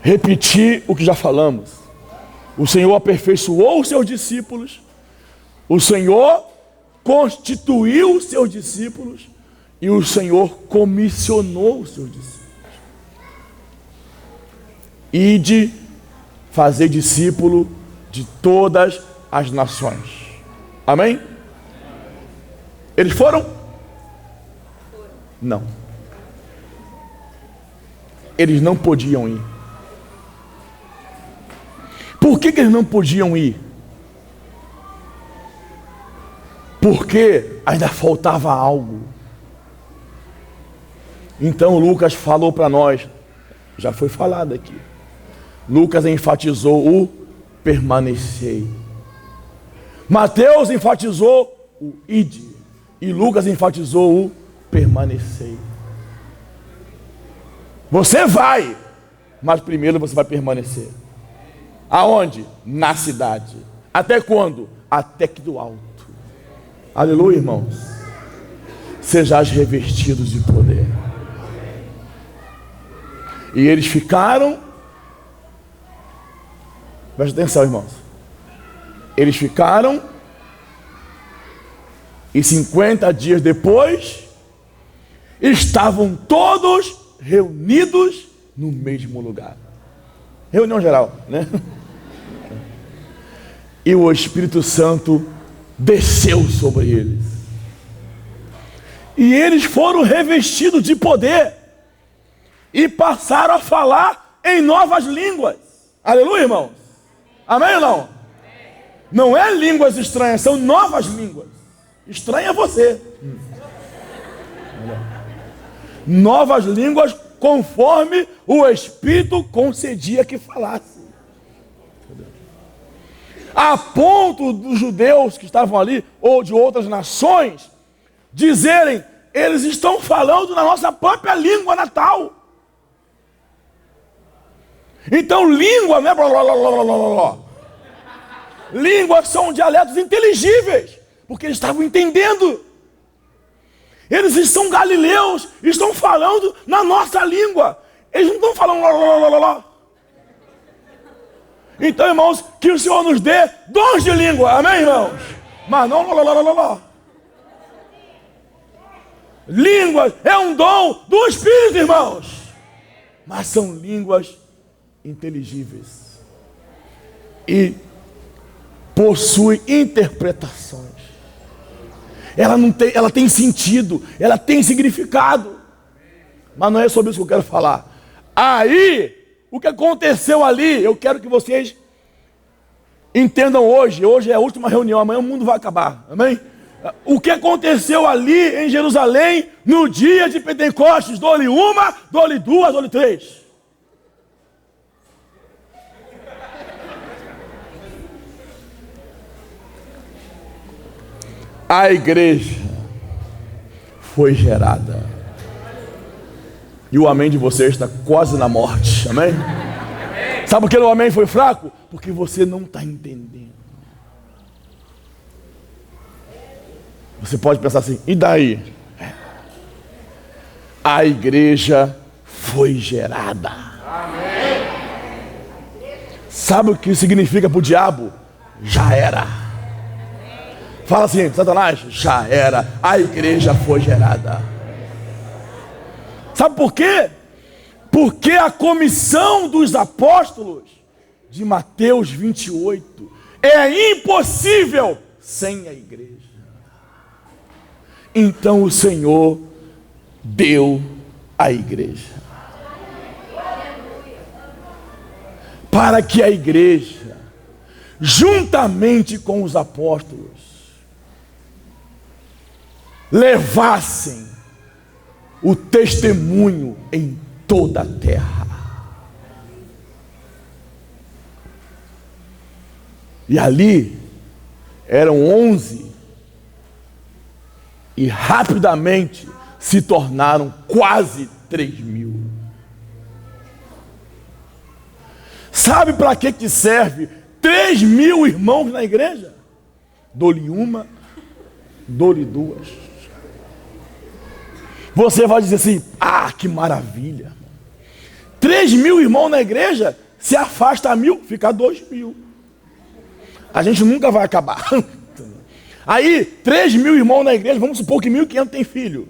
Repetir o que já falamos. O Senhor aperfeiçoou os seus discípulos. O Senhor constituiu os seus discípulos. E o Senhor comissionou os seus discípulos. Ide fazer discípulo de todas as nações. Amém? Eles foram? Não. eles não podiam ir. Por que eles não podiam ir? Porque ainda faltava algo. Então Lucas falou para nós, já foi falado aqui. Lucas enfatizou o permanecei. Mateus enfatizou o ide. E Lucas enfatizou o permanecei. Você vai, mas primeiro você vai permanecer. Aonde? Na cidade. Até quando? Até que do alto. Aleluia, irmãos. Sejais revestidos de poder. E eles ficaram. Presta atenção, irmãos. Eles ficaram. E 50 dias depois, estavam todos reunidos no mesmo lugar. Reunião geral, né? E o Espírito Santo desceu sobre eles. E eles foram revestidos de poder. E passaram a falar em novas línguas. Aleluia, irmãos? Amém ou não? Não é línguas estranhas, são novas línguas. Estranha é você. Novas línguas conforme o Espírito concedia que falasse. A ponto dos judeus que estavam ali, ou de outras nações, dizerem, eles estão falando na nossa própria língua natal. Então língua não é blá, blá, blá, blá, blá, blá. Línguas são dialetos inteligíveis, porque eles estavam entendendo. Eles são galileus, estão falando na nossa língua. Eles não estão falando blá, blá, blá, blá, blá. Então, irmãos, que o Senhor nos dê dons de língua, amém, irmãos? Mas não blá, blá, blá, blá, blá. Línguas é um dom do Espírito, irmãos. Mas são línguas inteligíveis. E possui interpretações. Ela tem sentido, ela tem significado. Mas não é sobre isso que eu quero falar. Aí, o que aconteceu ali, eu quero que vocês entendam hoje. Hoje é a última reunião, amanhã o mundo vai acabar, amém? O que aconteceu ali em Jerusalém no dia de Pentecostes? Dou-lhe uma, dou-lhe duas, dou-lhe três. A igreja foi gerada. E o amém de vocês está quase na morte, amém? Sabe por que o amém foi fraco? Porque você não está entendendo. Você pode pensar assim, e daí? A igreja foi gerada. Sabe o que significa para o diabo? Já era. Fala assim, Satanás, já era. A igreja foi gerada. Sabe por quê? Porque a comissão dos apóstolos de Mateus 28 é impossível sem a igreja. Então o Senhor deu a igreja. Para que a igreja, juntamente com os apóstolos, levassem o testemunho em toda a terra. E ali eram 11 e rapidamente se tornaram quase 3.000. Sabe para que serve 3.000 irmãos na igreja? Dou-lhe uma, dou-lhe duas. Você vai dizer assim, ah, que maravilha. 3.000 irmãos na igreja, se afasta 1.000, fica 2.000. A gente nunca vai acabar. Aí, 3.000 irmãos na igreja, vamos supor que 1.500 tem filho.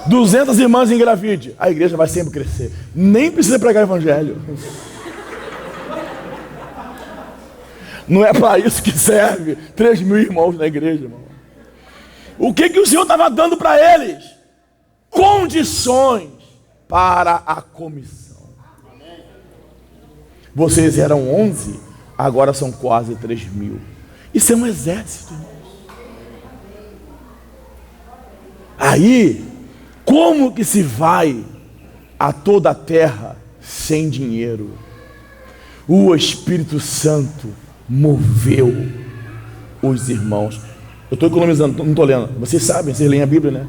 200 irmãs engravide, a igreja vai sempre crescer. Nem precisa pregar evangelho. Não é para isso que serve 3.000 irmãos na igreja, irmão. O que o Senhor estava dando para eles? condições para a comissão. Vocês eram 11, agora são quase 3.000. Isso é um exército, irmãos. Aí, como que se vai a toda a terra sem dinheiro? O Espírito Santo moveu os irmãos. Eu estou economizando, não estou lendo. Vocês sabem, vocês leem a Bíblia, né?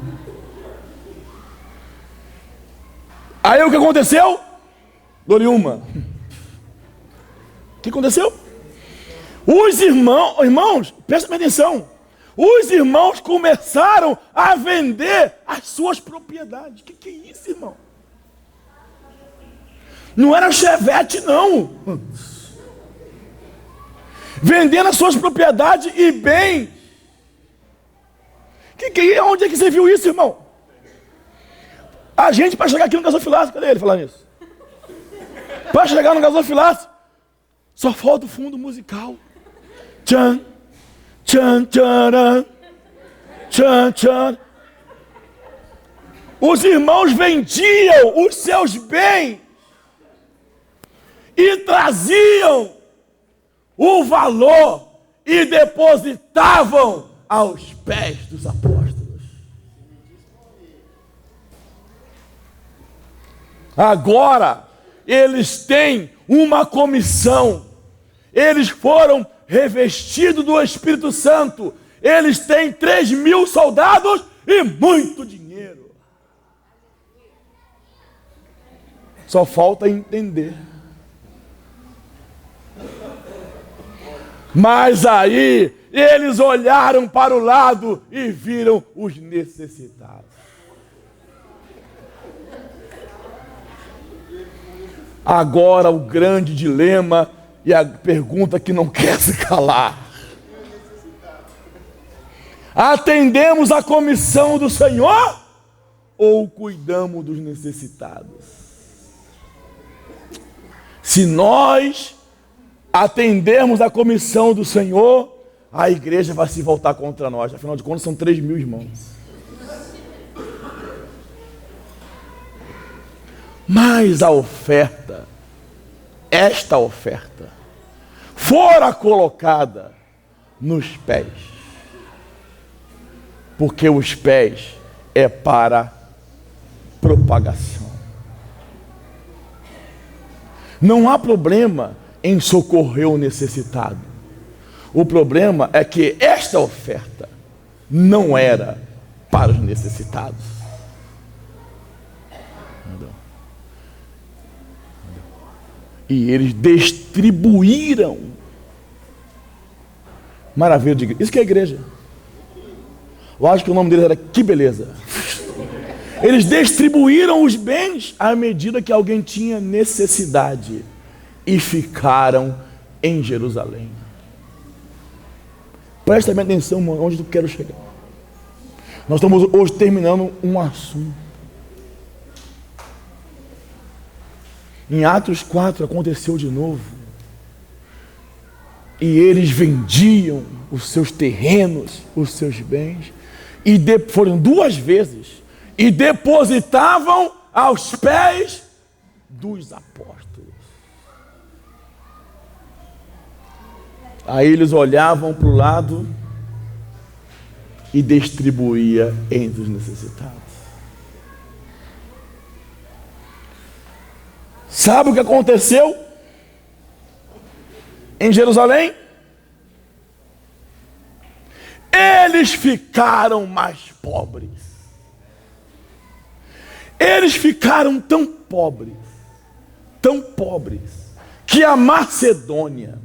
Aí o que aconteceu? Doriuma. O que aconteceu? Os irmãos, prestem atenção. Os irmãos começaram a vender as suas propriedades. O que é isso, irmão? Não era Chevette, não. Vendendo as suas propriedades e bens. Onde é que você viu isso, irmão? A gente, para chegar aqui no gasofilácio, cadê ele falando isso? Para chegar no gasofilácio, só falta o fundo musical. Tchan, tchan, tcharam, tchan, tchan. Os irmãos vendiam os seus bens e traziam o valor e depositavam aos pés dos apóstolos. Agora, eles têm uma comissão. Eles foram revestidos do Espírito Santo. Eles têm 3.000 soldados e muito dinheiro. Só falta entender. Mas aí, eles olharam para o lado e viram os necessitados. Agora o grande dilema e a pergunta que não quer se calar. Atendemos a comissão do Senhor ou cuidamos dos necessitados? Se nós atendermos a comissão do Senhor, a igreja vai se voltar contra nós. Afinal de contas, são 3.000 irmãos. Mas a oferta, esta oferta, fora colocada nos pés. Porque os pés é para propagação. Não há problema em socorrer o necessitado. O problema é que esta oferta não era para os necessitados. E eles distribuíram. Maravilha de igreja. Isso que é igreja. Eu acho que o nome deles era Que Beleza. Eles distribuíram os bens à medida que alguém tinha necessidade. E ficaram em Jerusalém. Presta bem atenção onde eu quero chegar. Nós estamos hoje terminando um assunto. Em Atos 4 aconteceu de novo. E eles vendiam os seus terrenos, os seus bens, e foram 2 vezes, e depositavam aos pés dos apóstolos. Aí eles olhavam para o lado e distribuía entre os necessitados. Sabe o que aconteceu em Jerusalém? Eles ficaram mais pobres. Eles ficaram tão pobres, que a Macedônia,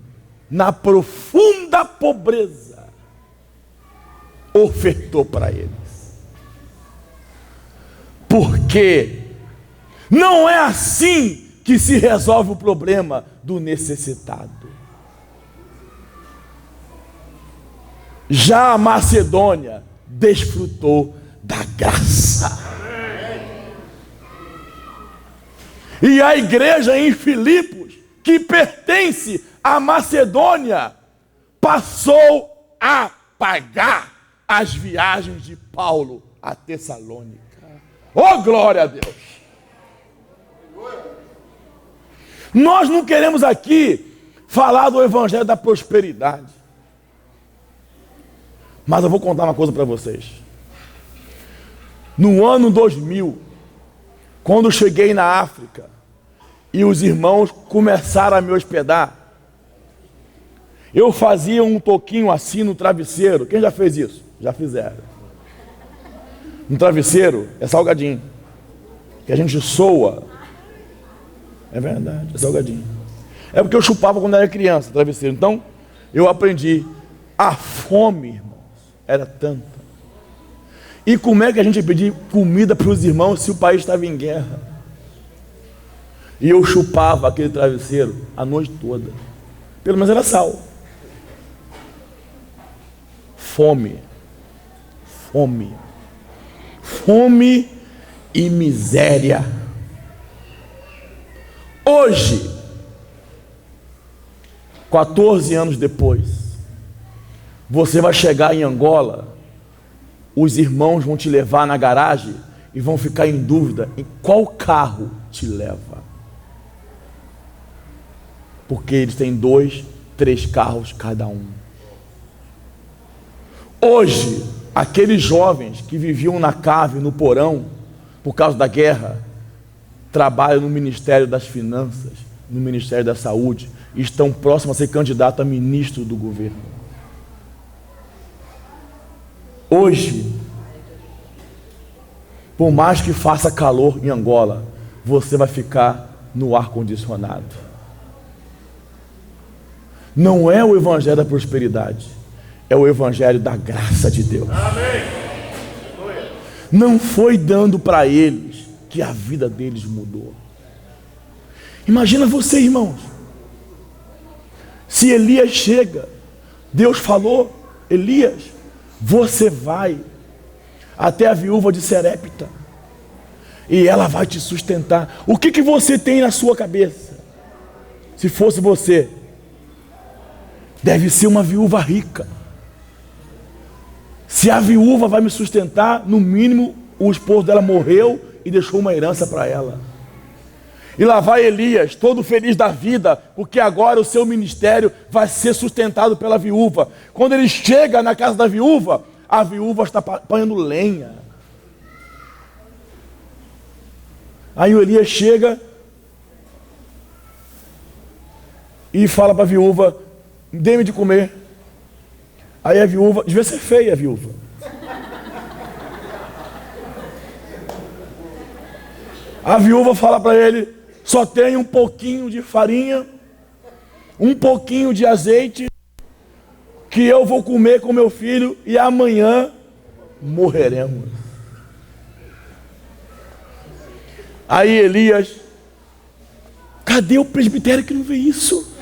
na profunda pobreza, ofertou para eles. Porque não é assim que se resolve o problema do necessitado. Já a Macedônia desfrutou da graça. E a igreja em Filipos, que pertence à Macedônia, passou a pagar as viagens de Paulo a Tessalônica. Oh, glória a Deus! Nós não queremos aqui falar do evangelho da prosperidade. Mas eu vou contar uma coisa para vocês. No ano 2000, quando eu cheguei na África e os irmãos começaram a me hospedar, eu fazia um toquinho assim no travesseiro. Quem já fez isso? Já fizeram. No travesseiro é salgadinho, que a gente soa. É verdade, é salgadinho. É porque eu chupava quando era criança, travesseiro. Então, eu aprendi. A fome, irmãos, era tanta. E como é que a gente ia pedir comida para os irmãos se o país estava em guerra? E eu chupava aquele travesseiro a noite toda. Pelo menos era sal. Fome. Fome. Fome e miséria. Hoje, 14 anos depois, você vai chegar em Angola, os irmãos vão te levar na garagem e vão ficar em dúvida em qual carro te leva. Porque eles têm 2, 3 carros cada um. Hoje, aqueles jovens que viviam na cave, no porão, por causa da guerra, trabalham no Ministério das Finanças, no Ministério da Saúde, e estão próximos a ser candidato a ministro do governo. Hoje, por mais que faça calor em Angola, você vai ficar no ar-condicionado. Não é o evangelho da prosperidade, é o evangelho da graça de Deus. Amém. Não foi dando para eles que a vida deles mudou. Imagina você, irmãos, se Elias chega, Deus falou: Elias, você vai até a viúva de Serepta e ela vai te sustentar. O que você tem na sua cabeça? Se fosse você, deve ser uma viúva rica. Se a viúva vai me sustentar, no mínimo o esposo dela morreu e deixou uma herança para ela. E lá vai Elias, todo feliz da vida, porque agora o seu ministério vai ser sustentado pela viúva. Quando ele chega na casa da viúva, a viúva está apanhando lenha. Aí o Elias chega e fala para a viúva: dê-me de comer. Aí a viúva, devia ser feia a viúva. A viúva fala para ele: só tem um pouquinho de farinha, um pouquinho de azeite, que eu vou comer com meu filho e amanhã morreremos. Aí Elias: cadê o presbitério que não vê isso?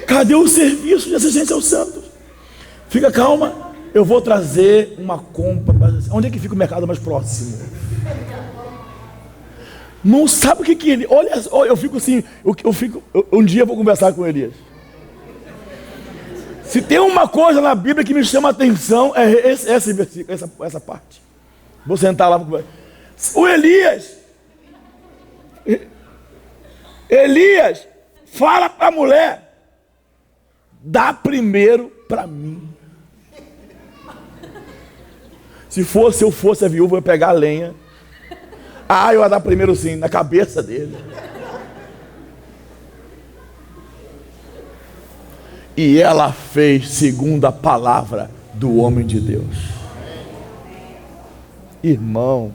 Cadê o serviço de assistência aos santos? Fica calma, eu vou trazer uma compra. Onde é que fica o mercado mais próximo? Não sabe o que ele... Olha, eu fico assim, um dia eu vou conversar com Elias. Se tem uma coisa na Bíblia que me chama a atenção, é esse versículo, essa parte. Vou sentar lá. O Elias fala para a mulher: dá primeiro para mim. Se eu fosse a viúva, eu ia pegar a lenha. Eu ia dar primeiro sim, na cabeça dele. E ela fez segundo a palavra do homem de Deus. Irmão,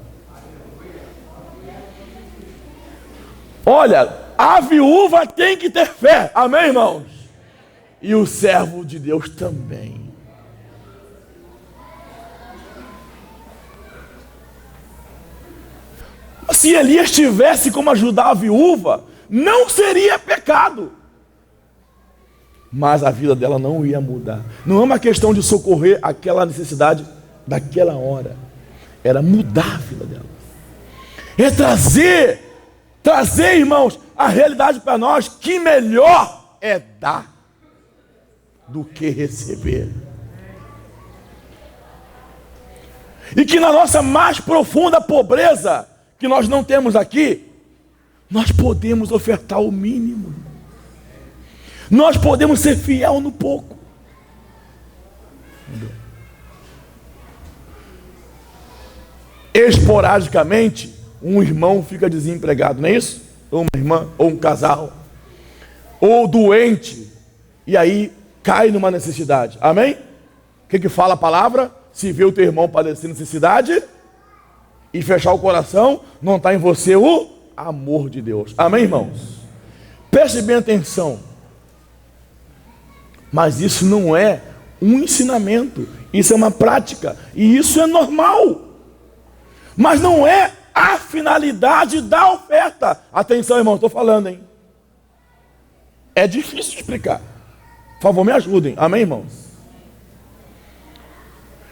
olha, a viúva tem que ter fé, amém, irmãos? E o servo de Deus também. Se Elias tivesse como ajudar a viúva, não seria pecado. Mas a vida dela não ia mudar. Não é uma questão de socorrer aquela necessidade daquela hora. Era mudar a vida dela. É trazer, irmãos, a realidade para nós, que melhor é dar do que receber. E que na nossa mais profunda pobreza, que nós não temos aqui, nós podemos ofertar o mínimo. Nós podemos ser fiel no pouco. Esporadicamente, um irmão fica desempregado, não é isso? Ou uma irmã, ou um casal, ou doente, e aí cai numa necessidade. Amém? O que fala a palavra? Se vê o teu irmão padecer necessidade e fechar o coração, não está em você o amor de Deus. Amém, irmãos? Preste bem atenção. Mas isso não é um ensinamento, isso é uma prática, e isso é normal. Mas não é a finalidade da oferta. Atenção, irmão, estou falando, hein? É difícil de explicar. Por favor, me ajudem. Amém, irmãos?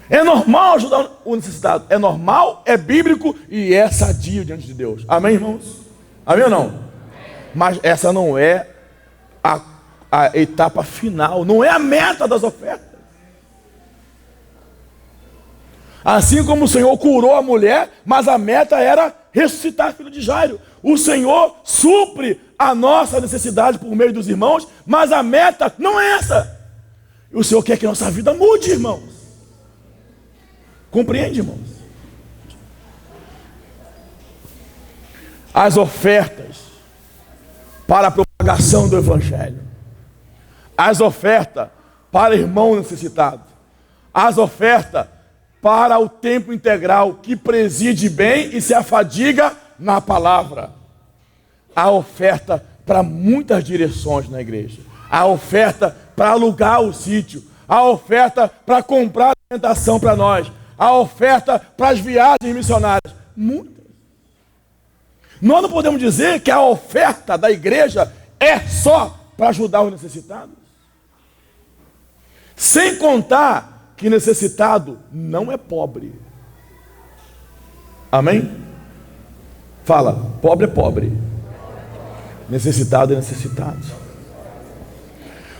É normal ajudar o necessitado. É normal, é bíblico e é sadio diante de Deus. Amém, irmãos? Amém ou não? Mas essa não é a etapa final. Não é a meta das ofertas. Assim como o Senhor curou a mulher, mas a meta era ressuscitar filho de Jairo. O Senhor supre a nossa necessidade por meio dos irmãos, mas a meta não é essa. O Senhor quer que nossa vida mude, irmãos. Compreende, irmãos? As ofertas para a propagação do Evangelho, as ofertas para irmão necessitado, as ofertas para o tempo integral que preside bem e se afadiga na palavra, a oferta para muitas direções na igreja, a oferta para alugar o sítio, a oferta para comprar alimentação para nós, a oferta para as viagens missionárias, muitas. Nós não podemos dizer que a oferta da igreja é só para ajudar os necessitados. Sem contar que necessitado não é pobre. Amém? Fala, pobre é pobre. Necessitado é necessitado.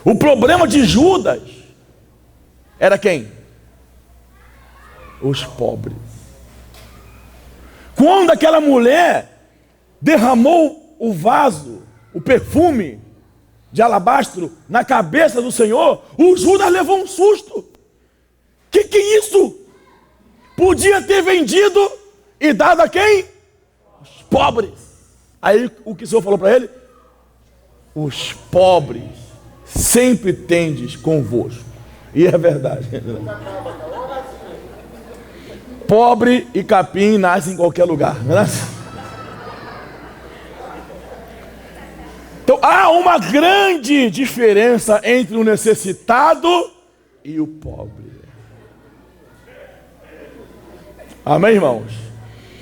O problema de Judas era quem? Os pobres. Quando aquela mulher derramou o vaso, o perfume de alabastro na cabeça do Senhor, o Judas levou um susto. Que é isso? Podia ter vendido e dado a quem? Os pobres. Aí o que o Senhor falou para ele? Os pobres sempre tendes convosco. E é verdade. Pobre e capim nascem em qualquer lugar, não é? Então há uma grande diferença entre o necessitado e o pobre. Amém, irmãos?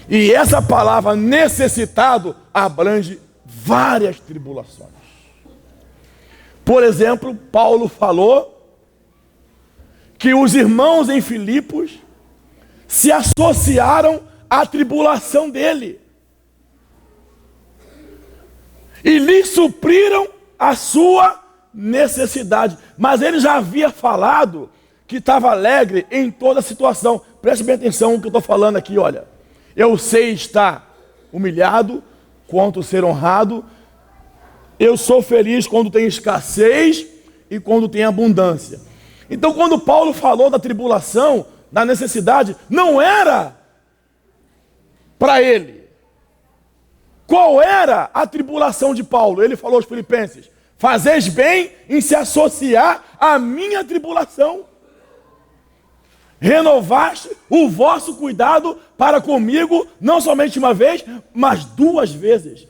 E essa palavra necessitado abrange várias tribulações. Por exemplo, Paulo falou que os irmãos em Filipos se associaram à tribulação dele e lhe supriram a sua necessidade. Mas ele já havia falado que estava alegre em toda a situação. Preste bem atenção no que eu estou falando aqui, olha. Eu sei estar humilhado quanto ser honrado. Eu sou feliz quando tem escassez e quando tem abundância. Então, quando Paulo falou da tribulação, da necessidade, não era para ele. Qual era a tribulação de Paulo? Ele falou aos filipenses: fazeis bem em se associar à minha tribulação. Renovaste o vosso cuidado para comigo, não somente uma vez, mas 2 vezes.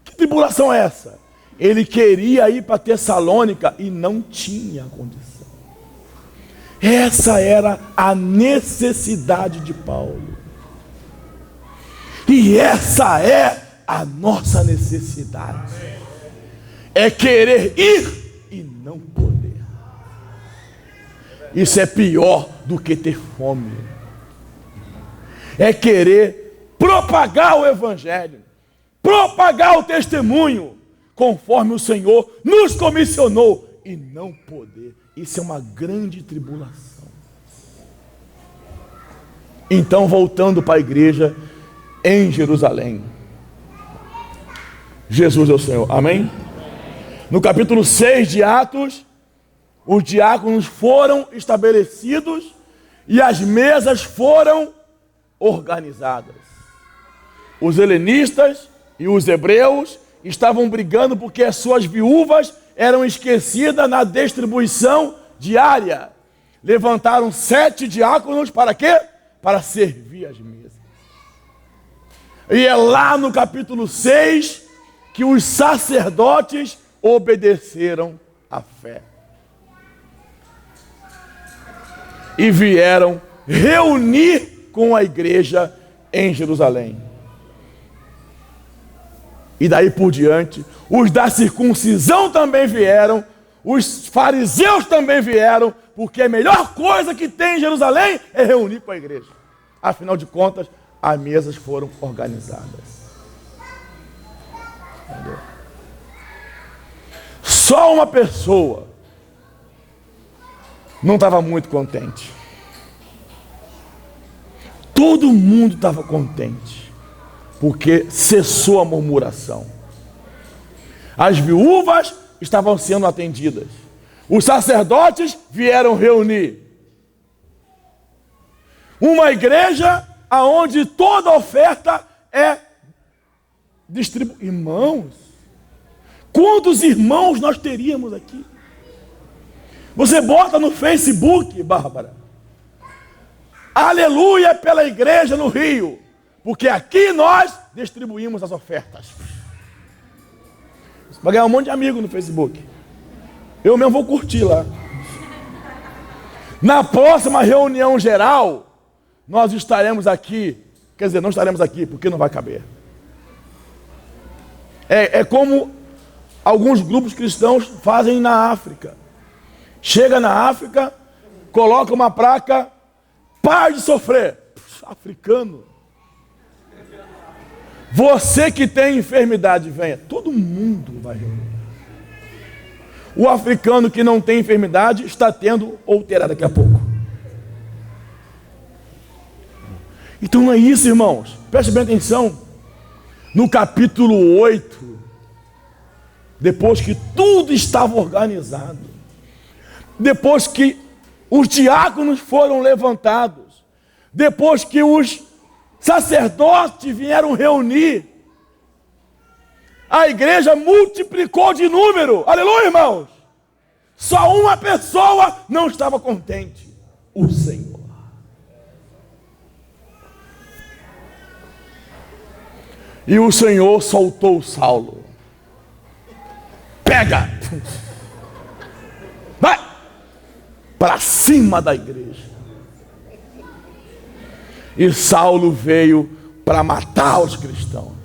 Que tribulação é essa? Ele queria ir para Tessalônica e não tinha condição. Essa era a necessidade de Paulo. E essa é a nossa necessidade. É querer ir e não poder. Isso é pior do que ter fome. É querer propagar o Evangelho, propagar o testemunho, conforme o Senhor nos comissionou, e não poder. Isso é uma grande tribulação. Então, voltando para a igreja em Jerusalém. Jesus é o Senhor. Amém? No capítulo 6 de Atos, os diáconos foram estabelecidos e as mesas foram organizadas. Os helenistas e os hebreus estavam brigando porque as suas viúvas eram esquecidas na distribuição diária. Levantaram 7 diáconos para quê? Para servir as mesas. E é lá no capítulo 6 que os sacerdotes obedeceram à fé. E vieram reunir com a igreja em Jerusalém. E daí por diante, os da circuncisão também vieram, os fariseus também vieram, porque a melhor coisa que tem em Jerusalém é reunir com a igreja. Afinal de contas, as mesas foram organizadas. Entendeu? Só uma pessoa não estava muito contente. Todo mundo estava contente, porque cessou a murmuração. As viúvas estavam sendo atendidas. Os sacerdotes vieram reunir. Uma igreja onde toda oferta é distribuída. Irmãos, quantos irmãos nós teríamos aqui? Você bota no Facebook, Bárbara, aleluia pela igreja no Rio, porque aqui nós distribuímos as ofertas. Você vai ganhar um monte de amigos no Facebook. Eu mesmo vou curtir lá. Na próxima reunião geral, nós estaremos aqui. Quer dizer, não estaremos aqui, porque não vai caber. É como alguns grupos cristãos fazem na África. Chega na África, coloca uma placa, pare de sofrer. Africano. Você que tem enfermidade, venha. Todo mundo vai reunir. O africano que não tem enfermidade está tendo ou terá daqui a pouco. Então não é isso, irmãos. Preste bem atenção. No capítulo 8, depois que tudo estava organizado, depois que os diáconos foram levantados, depois que os sacerdotes vieram reunir, a igreja multiplicou de número. Aleluia, irmãos. Só uma pessoa não estava contente: o Senhor. E o Senhor soltou Saulo. Pega! Vai! Para cima da igreja. E Saulo veio para matar os cristãos,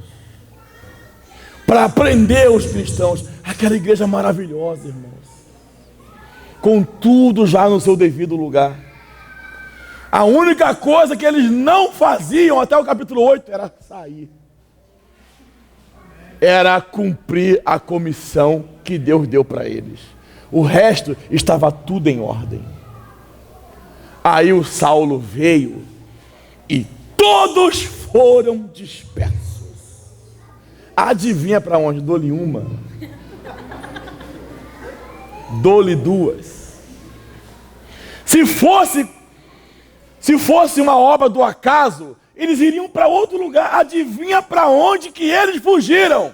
para prender os cristãos. Aquela igreja maravilhosa, irmãos, com tudo já no seu devido lugar. A única coisa que eles não faziam até o capítulo 8 era sair. Era cumprir a comissão que Deus deu para eles. O resto estava tudo em ordem. Aí o Saulo veio e todos foram dispersos. Adivinha para onde? Dou-lhe uma. Dou-lhe duas. Se fosse uma obra do acaso, eles iriam para outro lugar. Adivinha para onde que eles fugiram?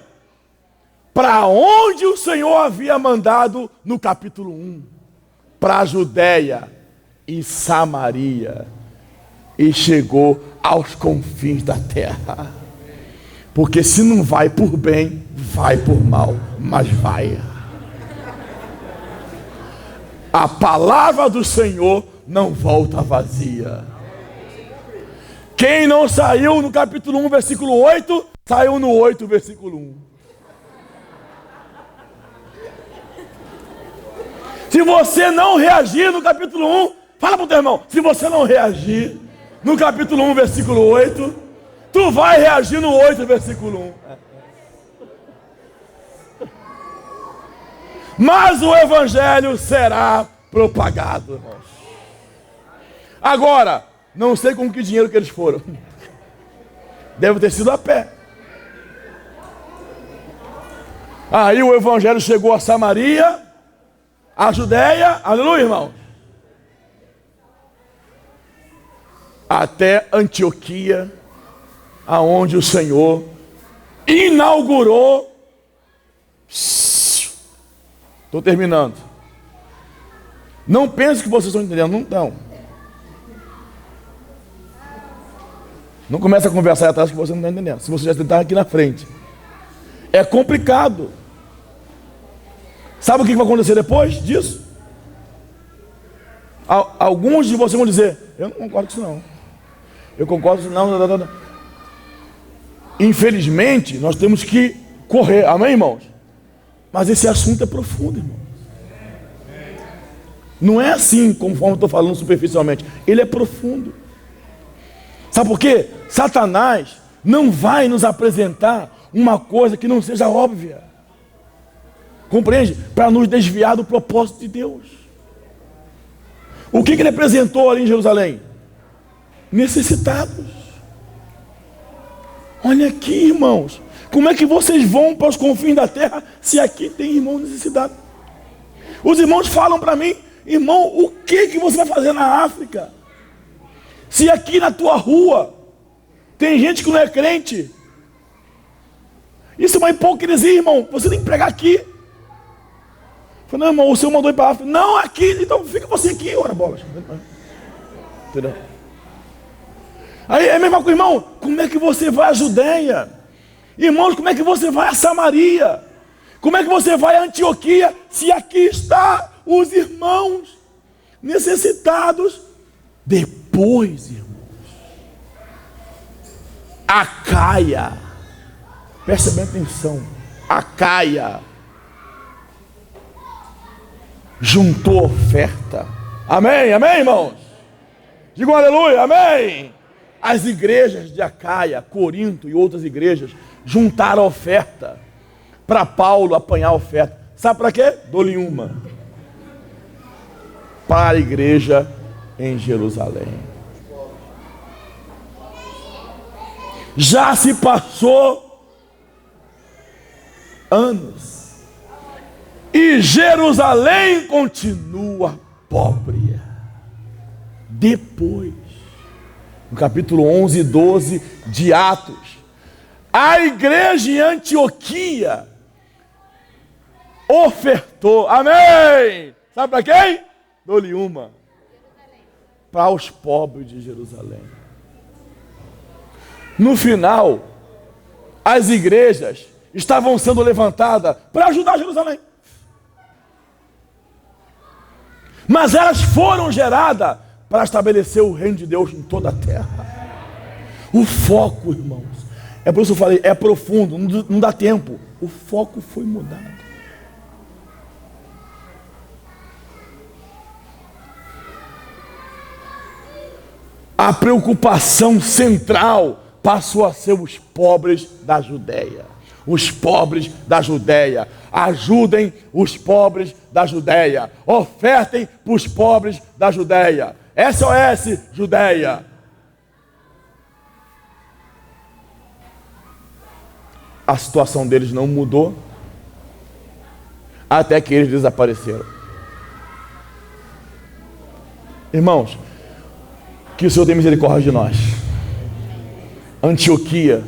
Para onde o Senhor havia mandado no capítulo 1. Para a Judéia e Samaria. E chegou aos confins da terra. Porque se não vai por bem, vai por mal, mas vai. A palavra do Senhor não volta vazia. Quem não saiu no capítulo 1, versículo 8, saiu no 8, versículo 1. Se você não reagir no capítulo 1, fala para o teu irmão, se você não reagir no capítulo 1, versículo 8, tu vai reagir no 8, versículo 1. Mas o evangelho será propagado, irmãos. Agora, Não sei com que dinheiro que eles foram. Deve ter sido a pé. Aí o evangelho chegou a Samaria, a Judéia, aleluia, irmão, até Antioquia, aonde o Senhor inaugurou. Estou terminando. Não pense que vocês estão entendendo, não estão. Não começa a conversar aí atrás que você não está entendendo. Se você já está aqui na frente. É complicado. Sabe o que vai acontecer depois disso? Alguns de vocês vão dizer: eu não concordo com isso não. Eu concordo com isso não. Infelizmente, nós temos que correr. Amém, irmãos? Mas esse assunto é profundo, irmão. Não é assim, conforme eu estou falando superficialmente. Ele é profundo. Sabe por quê? Satanás não vai nos apresentar uma coisa que não seja óbvia. Compreende? Para nos desviar do propósito de Deus. O que ele apresentou ali em Jerusalém? Necessitados. Olha aqui, irmãos. Como é que vocês vão para os confins da terra se aqui tem irmãos necessitados? Os irmãos falam para mim: irmão, o que você vai fazer na África? Se aqui na tua rua tem gente que não é crente. Isso é uma hipocrisia, irmão. Você tem que pregar aqui. Eu falei: não, irmão, o Senhor mandou ir para a África. Não, aqui, então fica você aqui, ora bola. Entendeu? Aí é a mesma coisa, irmão. Como é que você vai à Judéia? Irmãos, como é que você vai a Samaria? Como é que você vai a Antioquia, se aqui está os irmãos necessitados? Depois, irmãos, Acaia, presta bem atenção, Acaia juntou oferta. Amém, amém, irmãos? Digam aleluia, amém. As igrejas de Acaia, Corinto e outras igrejas juntaram oferta para Paulo apanhar a oferta. Sabe para quê? Dou-lhe uma. Para a igreja em Jerusalém. Já se passou anos e Jerusalém continua pobre. Depois, no capítulo 11 e 12 de Atos, a igreja em Antioquia ofertou. Amém! Sabe para quem? Dou-lhe uma. Para os pobres de Jerusalém. No final, as igrejas estavam sendo levantadas para ajudar Jerusalém. Mas elas foram geradas para estabelecer o reino de Deus em toda a terra. O foco, irmãos, é por isso que eu falei, é profundo, não dá tempo. O foco foi mudado. A preocupação central passou a ser os pobres da Judéia. Os pobres da Judéia. Ajudem os pobres da Judéia. Ofertem para os pobres da Judéia. SOS Judéia. A situação deles não mudou até que eles desapareceram. Irmãos, que o Senhor tenha misericórdia de nós. Antioquia,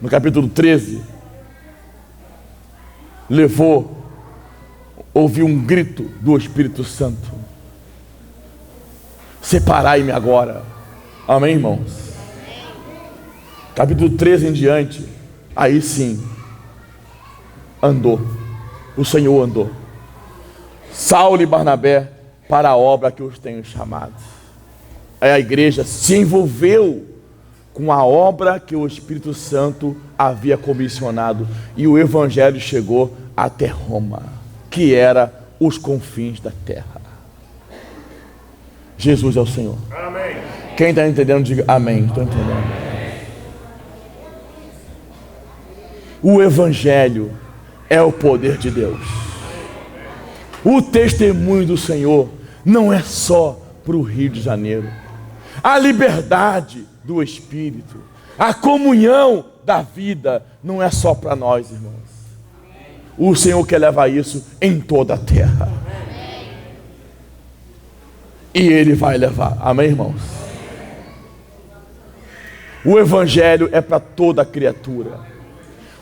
no capítulo 13, ouviu um grito do Espírito Santo: separai-me agora. Amém, irmãos? Capítulo 13 em diante, aí sim, o Senhor andou. Saulo e Barnabé para a obra que os tenho chamado. Aí a igreja se envolveu com a obra que o Espírito Santo havia comissionado, e o evangelho chegou até Roma, que era os confins da terra. Jesus é o Senhor. Amém. Quem está entendendo, diga amém. Estou entendendo. O evangelho é o poder de Deus. O testemunho do Senhor não é só para o Rio de Janeiro. a liberdade do Espírito, a comunhão da vida, não é só para nós, irmãos. O Senhor quer levar isso em toda a terra. E Ele vai levar. Amém, irmãos? O Evangelho é para toda criatura.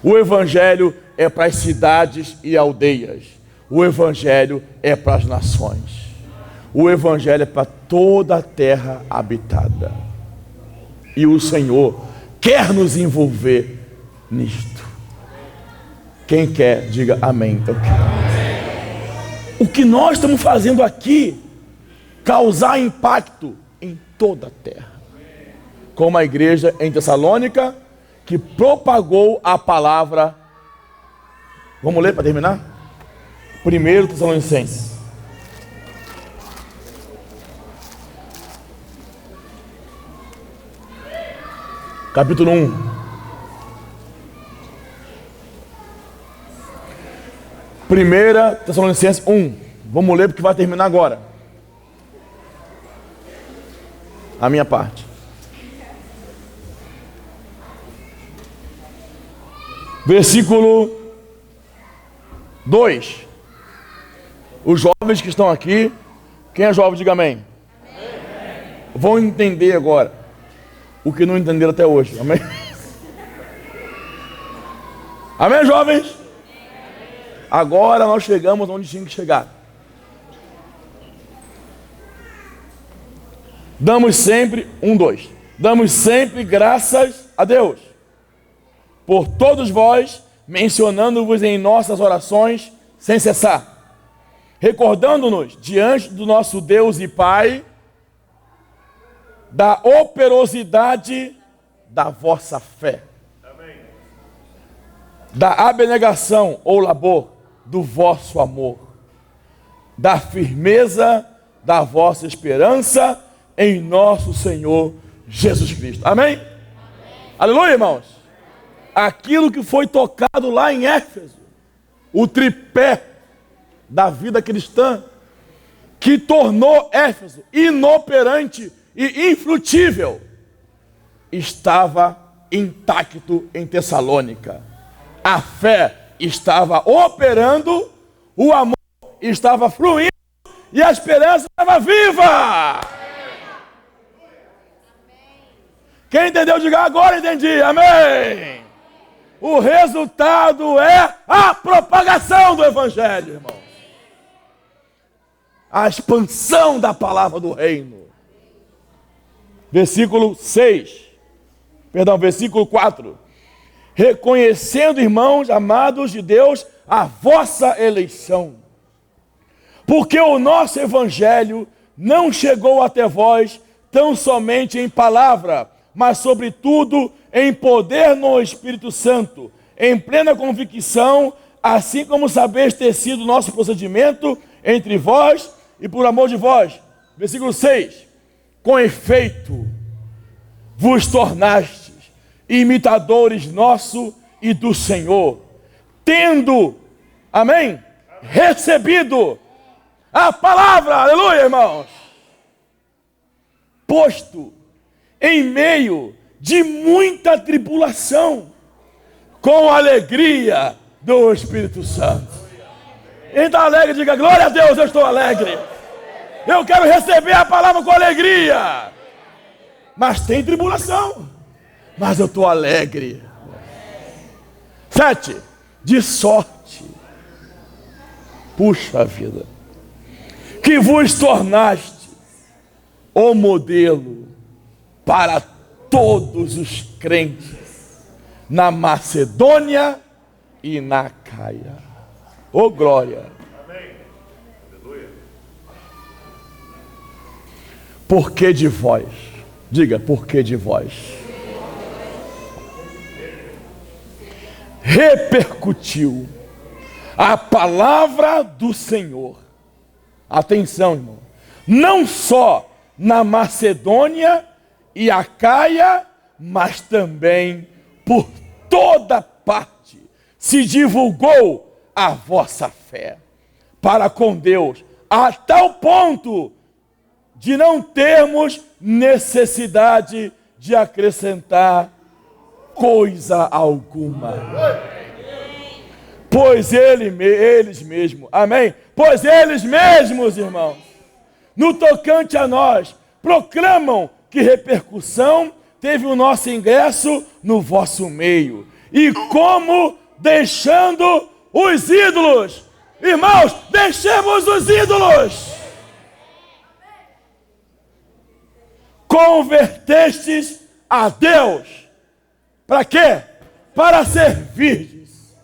O Evangelho é para as cidades e aldeias. O Evangelho é para as nações. O Evangelho é para toda a terra habitada. E o Senhor quer nos envolver nisto. Quem quer, diga amém. Eu quero. O que nós estamos fazendo aqui, causar impacto em toda a terra. Como a igreja em Tessalônica, que propagou a palavra. Vamos ler para terminar? 1 Tessalonicenses. Capítulo 1. 1 Tessalonicenses 1. Vamos ler porque vai terminar agora. A minha parte. Versículo 2. Os jovens que estão aqui, quem é jovem, diga amém. Amém. Vão entender agora o que não entenderam até hoje. Amém? Amém, jovens? Agora nós chegamos onde tinha que chegar. Damos sempre, 2. Damos sempre graças a Deus por todos vós, mencionando-vos em nossas orações sem cessar, recordando-nos diante do nosso Deus e Pai da operosidade da vossa fé, da abnegação ou labor do vosso amor, da firmeza da vossa esperança em nosso Senhor Jesus Cristo. Amém? Amém. Aleluia, irmãos. Aquilo que foi tocado lá em Éfeso, o tripé da vida cristã, que tornou Éfeso inoperante e infrutível, estava intacto em Tessalônica. A fé estava operando, o amor estava fluindo e a esperança estava viva. Quem entendeu, diga agora entendi. Amém. O resultado é a propagação do Evangelho, irmão. A expansão da palavra do reino. Versículo 4. Reconhecendo, irmãos amados de Deus, a vossa eleição. Porque o nosso Evangelho não chegou até vós tão somente em palavra, mas sobretudo em poder no Espírito Santo, em plena convicção, assim como sabeis ter sido nosso procedimento entre vós e por amor de vós. Versículo 6. Com efeito, vos tornastes imitadores nosso e do Senhor, tendo, amém, recebido a palavra, aleluia, irmãos, posto em meio de muita tribulação, com alegria do Espírito Santo. Então alegre, diga glória a Deus, eu estou alegre. Eu quero receber a palavra com alegria. Mas tem tribulação, mas eu estou alegre. 7. De sorte, puxa vida, que vos tornaste o modelo para todos os crentes na Macedônia e na Acaia. Oh glória! Amém. Aleluia. Por que de vós? Diga, por que de vós? Repercutiu a palavra do Senhor. Atenção, irmão. Não só na Macedônia e Acaia, mas também por toda parte se divulgou a vossa fé para com Deus, a tal ponto de não termos necessidade de acrescentar coisa alguma. Pois eles mesmos, amém? Pois eles mesmos, irmãos, no tocante a nós, proclamam que repercussão teve o nosso ingresso no vosso meio. E como deixando os ídolos. Irmãos, deixemos os ídolos. Convertestes a Deus. Para quê? Para servirdes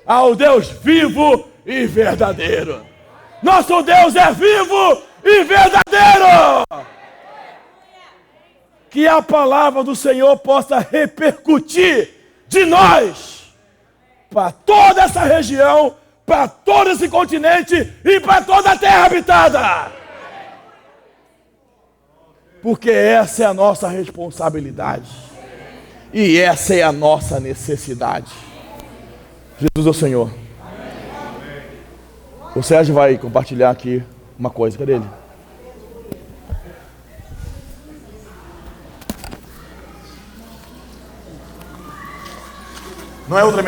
ao Deus vivo e verdadeiro. Nosso Deus é vivo e verdadeiro. Que a palavra do Senhor possa repercutir de nós para toda essa região, para todo esse continente e para toda a terra habitada. Porque essa é a nossa responsabilidade. E essa é a nossa necessidade. Jesus é o Senhor. O Sérgio vai compartilhar aqui uma coisa. Cadê ele? Não é outra mensagem.